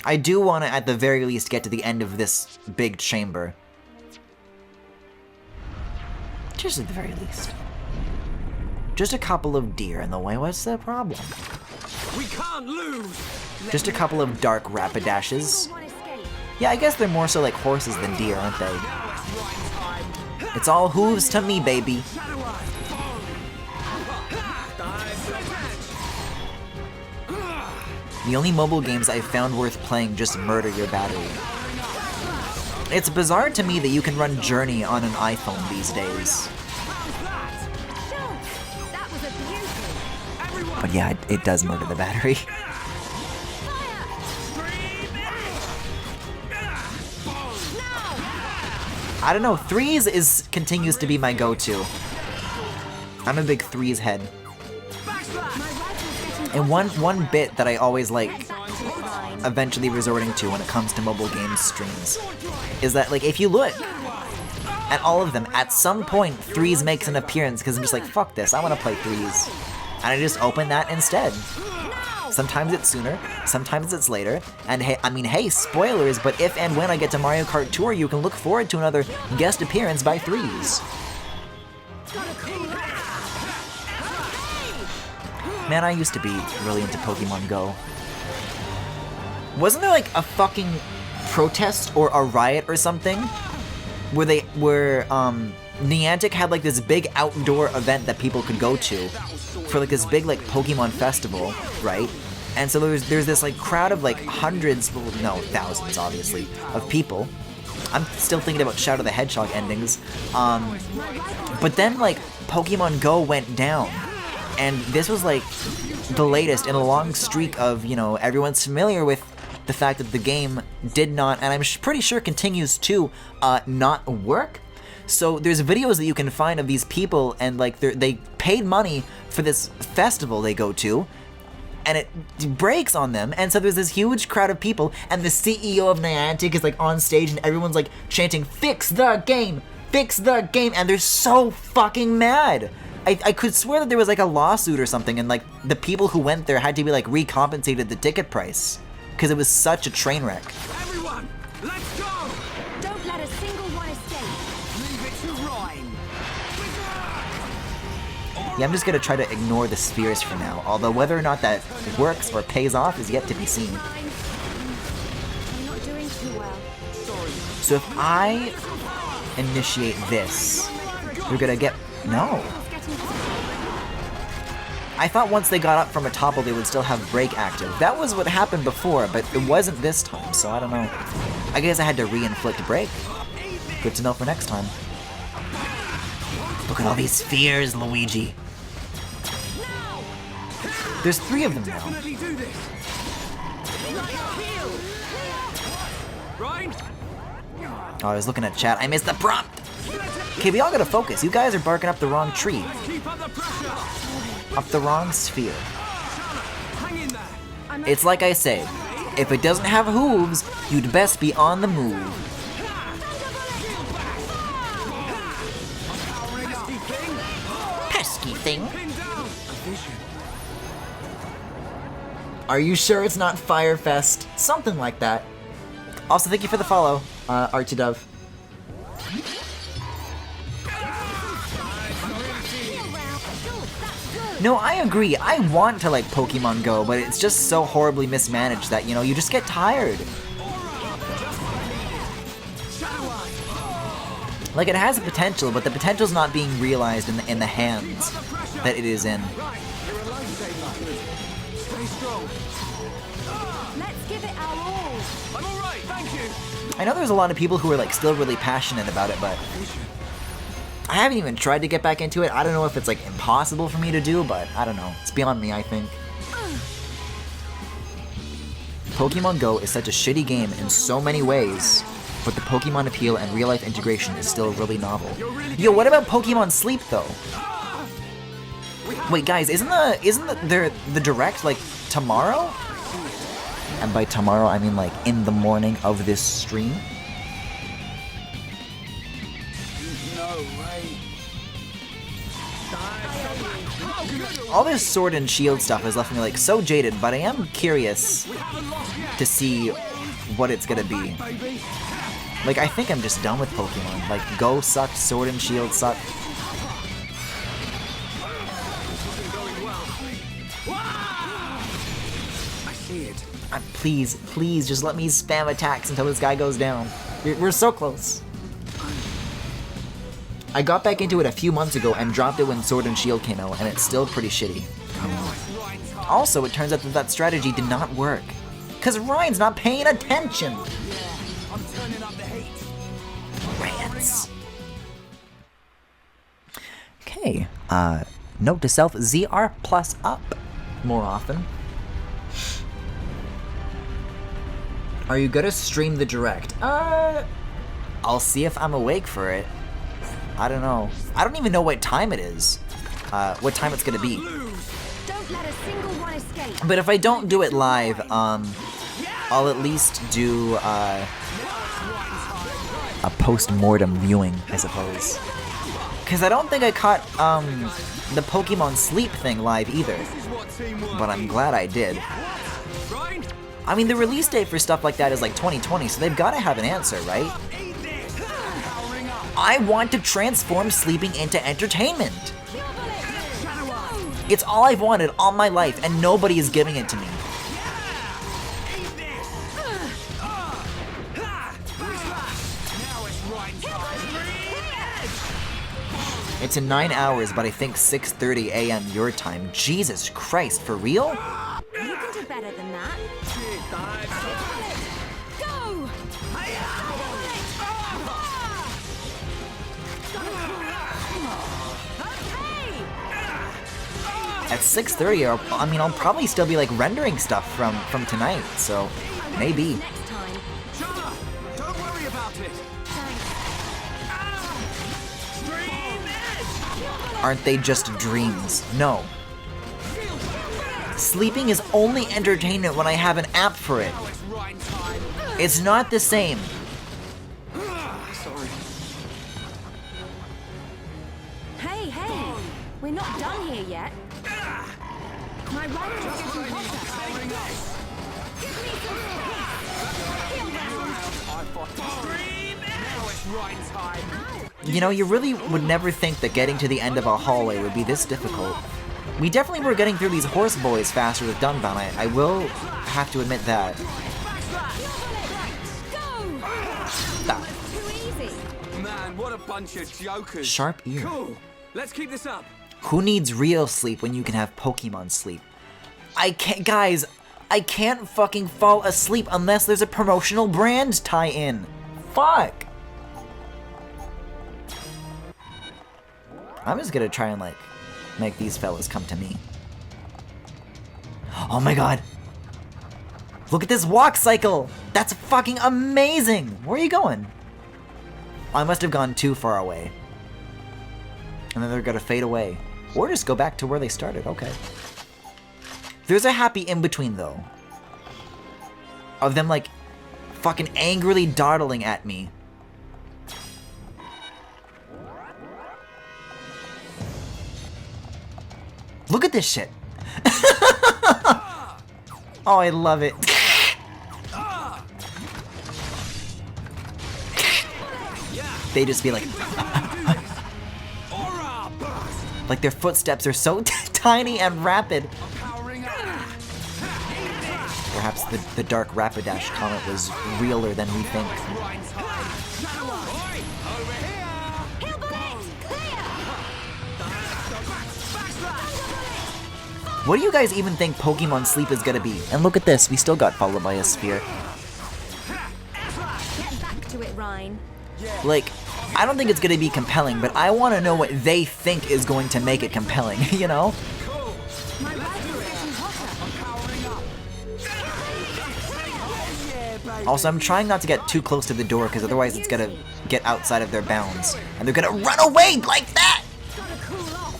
A: I do want to, at the very least, get to the end of this big chamber. Just at the very least. Just a couple of deer in the way, what's the problem?
J: We can't lose.
A: Just a couple of dark rapidashes. Yeah, I guess they're more so like horses than deer, aren't they? It's all hooves to me, baby. The only mobile games I've found worth playing just murder your battery. It's bizarre to me that you can run Journey on an iPhone these days. But yeah, it does murder the battery. I don't know, threes continues to be my go-to. I'm a big threes head. And one bit that I always like eventually resorting to when it comes to mobile games streams is that, like, if you look at all of them, at some point threes makes an appearance because I'm just like, fuck this, I want to play threes. And I just open that instead. Sometimes it's sooner, sometimes it's later, and hey, I mean, hey, spoilers, but if and when I get to Mario Kart Tour, you can look forward to another guest appearance by threes. Man, I used to be really into Pokemon Go. Wasn't there like a fucking protest or a riot or something? Where Niantic had like this big outdoor event that people could go to for like this big like Pokemon festival, right? And so there's this like crowd of like hundreds, well, no, thousands obviously, of people. I'm still thinking about Shadow the Hedgehog endings. But then like Pokemon Go went down. And this was like the latest in a long streak of, you know, everyone's familiar with the fact that the game did not, and I'm pretty sure continues to, not work. So there's videos that you can find of these people, and like they paid money for this festival they go to, and it breaks on them, and so there's this huge crowd of people, and the CEO of Niantic is like on stage, and everyone's like chanting, "Fix the game! Fix the game!" And they're so fucking mad. I could swear that there was like a lawsuit or something, and like the people who went there had to be like recompensated the ticket price because it was such a train wreck.
J: Everyone, let's go!
C: Don't let a single one escape.
J: Leave it to Rhyme.
A: Yeah, I'm just gonna try to ignore the spheres for now, although whether or not that works or pays off is yet to be seen.
C: I'm not doing too well.
A: So if I initiate this, you're gonna get... No. I thought once they got up from a topple they would still have break active. That was what happened before, but it wasn't this time, so I don't know. I guess I had to re-inflict break. Good to know for next time. Look at all these spheres, Luigi. There's 3 of them now.
J: Definitely do this. Rhyme.
A: Oh, I was looking at chat. I missed the prompt. Okay, we all gotta focus. You guys are barking up the wrong tree.
J: Keep up the pressure.
A: Up the wrong sphere.
J: Hang in there.
A: It's like I say, if it doesn't have hooves, you'd best be on the move. Pesky thing.
J: Pin down. A vision.
A: Are you sure it's not Firefest? Something like that. Also, thank you for the follow, Archie Dove. No, I agree. I want to like Pokemon Go, but it's just so horribly mismanaged that, you know, you just get tired. Like, it has potential, but the potential's not being realized in the hands that it is in.
J: Stay strong.
C: Let's give it our all.
J: I'm all right, thank you.
A: I know there's a lot of people who are like still really passionate about it, but I haven't even tried to get back into it. I don't know if it's like impossible for me to do, but I don't know. It's beyond me, I think. Pokemon Go is such a shitty game in so many ways, but the Pokemon appeal and real-life integration is still really novel. Yo, what about Pokemon Sleep though? Wait, guys, isn't the direct like tomorrow? And by tomorrow, I mean like in the morning of this stream.
J: No way.
A: All this Sword and Shield stuff has left me like so jaded, but I am curious to see what it's gonna be. Like, I think I'm just done with Pokemon. Like, Go sucked, Sword and Shield sucked.
J: I see it.
A: Please, please, just let me spam attacks until this guy goes down. We're so close. I got back into it a few months ago and dropped it when Sword and Shield came out, and it's still pretty shitty. Also, it turns out that strategy did not work. Cause Ryan's not paying attention!
J: I'm turning up the heat.
A: Rants. Okay, note to self, ZR plus up more often. Are you gonna stream the direct? I'll see if I'm awake for it. I don't know. I don't even know what time it is. What time it's gonna be.
C: Don't let a single one escape.
A: But if I don't do it live, I'll at least do a post-mortem viewing, I suppose. Cause I don't think I caught the Pokemon Sleep thing live either. But I'm glad I did. I mean, the release date for stuff like that is like 2020, so they've gotta have an answer, right? I want to transform sleeping into entertainment. It's all I've wanted all my life, and nobody is giving it to me. It's in 9 hours, but I think 6:30 a.m. your time. Jesus Christ, for real?
C: You can do better than that. Go!
A: At 6:30, I'll probably still be like rendering stuff from tonight, so maybe.
C: Next time.
J: Don't worry about it.
A: Aren't they just dreams? No. Sleeping is only entertainment when I have an app for it. It's not the same.
J: Sorry.
C: Hey, hey! We're not done here yet. My rider is getting hotter. Give me some
J: Now it's right time.
A: You know, you really would never think that getting to the end of a hallway would be this difficult. We definitely were getting through these horse boys faster with Dunbound. I will have to admit that. Stop.
C: Too easy.
J: Man, what a bunch of jokers.
A: Sharp ear.
J: Cool. Let's keep this up.
A: Who needs real sleep when you can have Pokemon sleep? I can't, guys, I can't fucking fall asleep unless there's a promotional brand tie-in. Fuck. I'm just gonna try and like make these fellas come to me. Oh my god. Look at this walk cycle. That's fucking amazing. Where are you going? I must have gone too far away. And then they're gonna fade away. Or just go back to where they started, okay. There's a happy in-between, though. Of them, like, fucking angrily dawdling at me. Look at this shit. Oh, I love it. They just be like... Like their footsteps are so tiny and rapid. Perhaps the dark Rapidash comet was realer than we think. What do you guys even think Pokemon Sleep is gonna be? And look at this, we still got followed by a sphere.
C: Get back to it, Ryan.
A: Like, I don't think it's gonna be compelling, but I want to know what they think is going to make it compelling, you know?
C: My rider is getting hotter.
A: Also, I'm trying not to get too close to the door, because otherwise it's gonna get outside of their bounds. And they're gonna run away like that!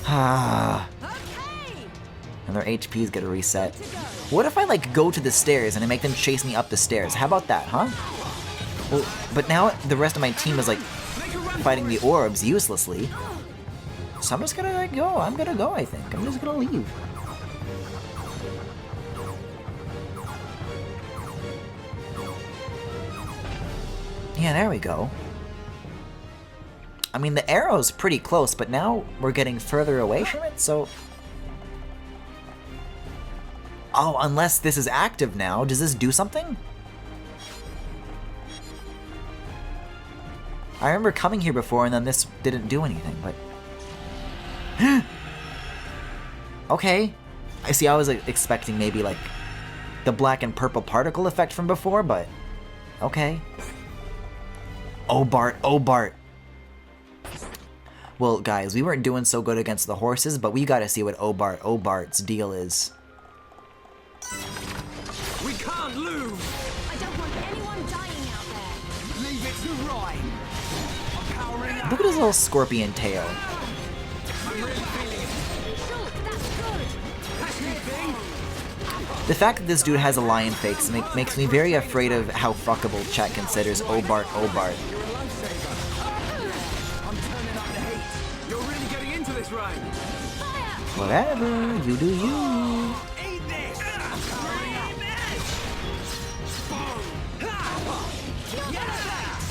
A: Ah. And their HP is gonna reset. What if I, like, go to the stairs and I make them chase me up the stairs? How about that, huh? Well, but now the rest of my team is, like, fighting the orbs uselessly. So I'm just gonna, like, go. I'm gonna go, I think. I'm just gonna leave. Yeah, there we go. I mean, the arrow's pretty close, but now we're getting further away from it, so... Oh, unless this is active now. Does this do something? I remember coming here before and then this didn't do anything, but... Okay. I see, I was expecting maybe, like, the black and purple particle effect from before, but... Okay. Oh, Bart. Oh, Bart. Well, guys, we weren't doing so good against the horses, but we gotta see what Bart's deal is.
F: We can't lose!
C: I don't want anyone dying out there.
F: Leave it to Ryan. I'm powering up.
A: Look at his little scorpion tail.
F: I'm really feeling it.
C: Shulk, that's good.
F: That's your thing.
A: The fact that this dude has a lion face makes me very afraid of how fuckable chat considers Bart.
F: You're a lifesaver. I'm turning up the heat. You're really getting into this, Ryan.
A: Whatever, you do you.
F: Eat this!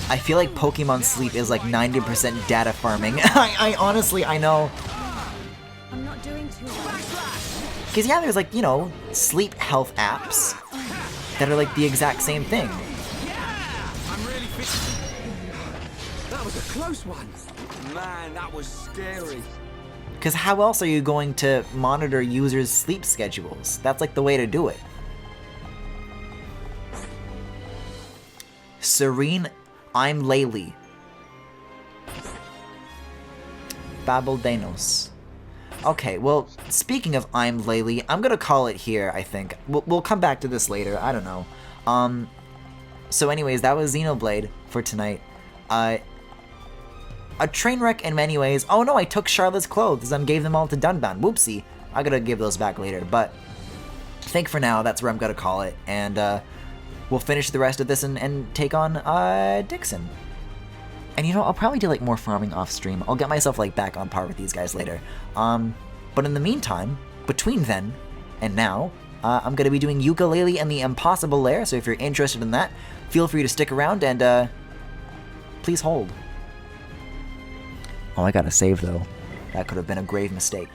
A: I feel like Pokemon Sleep is like 90% data farming. I honestly, I know.
C: I'm not doing too well.
A: Because yeah, there's like, you know, sleep health apps that are like the exact same thing.
F: I'm really That was a close one. Man, that was scary.
A: Because how else are you going to monitor users' sleep schedules? That's like the way to do it. Serene, I'm Laylee. Babeldenos. Okay, well, speaking of I'm Laylee, I'm gonna call it here, I think. We'll come back to this later, I don't know. So anyways, that was Xenoblade for tonight. A train wreck in many ways. Oh no, I took Charlotte's clothes and gave them all to Dunbound. Whoopsie. I gotta give those back later, but I think for now, that's where I'm gonna call it. And we'll finish the rest of this and take on Dixon. And you know, I'll probably do like more farming off stream. I'll get myself like back on par with these guys later. But in the meantime, between then and now, I'm gonna be doing Yooka-Laylee and the Impossible Lair. So if you're interested in that, feel free to stick around and please hold. Oh, I gotta save though. That could have been a grave mistake.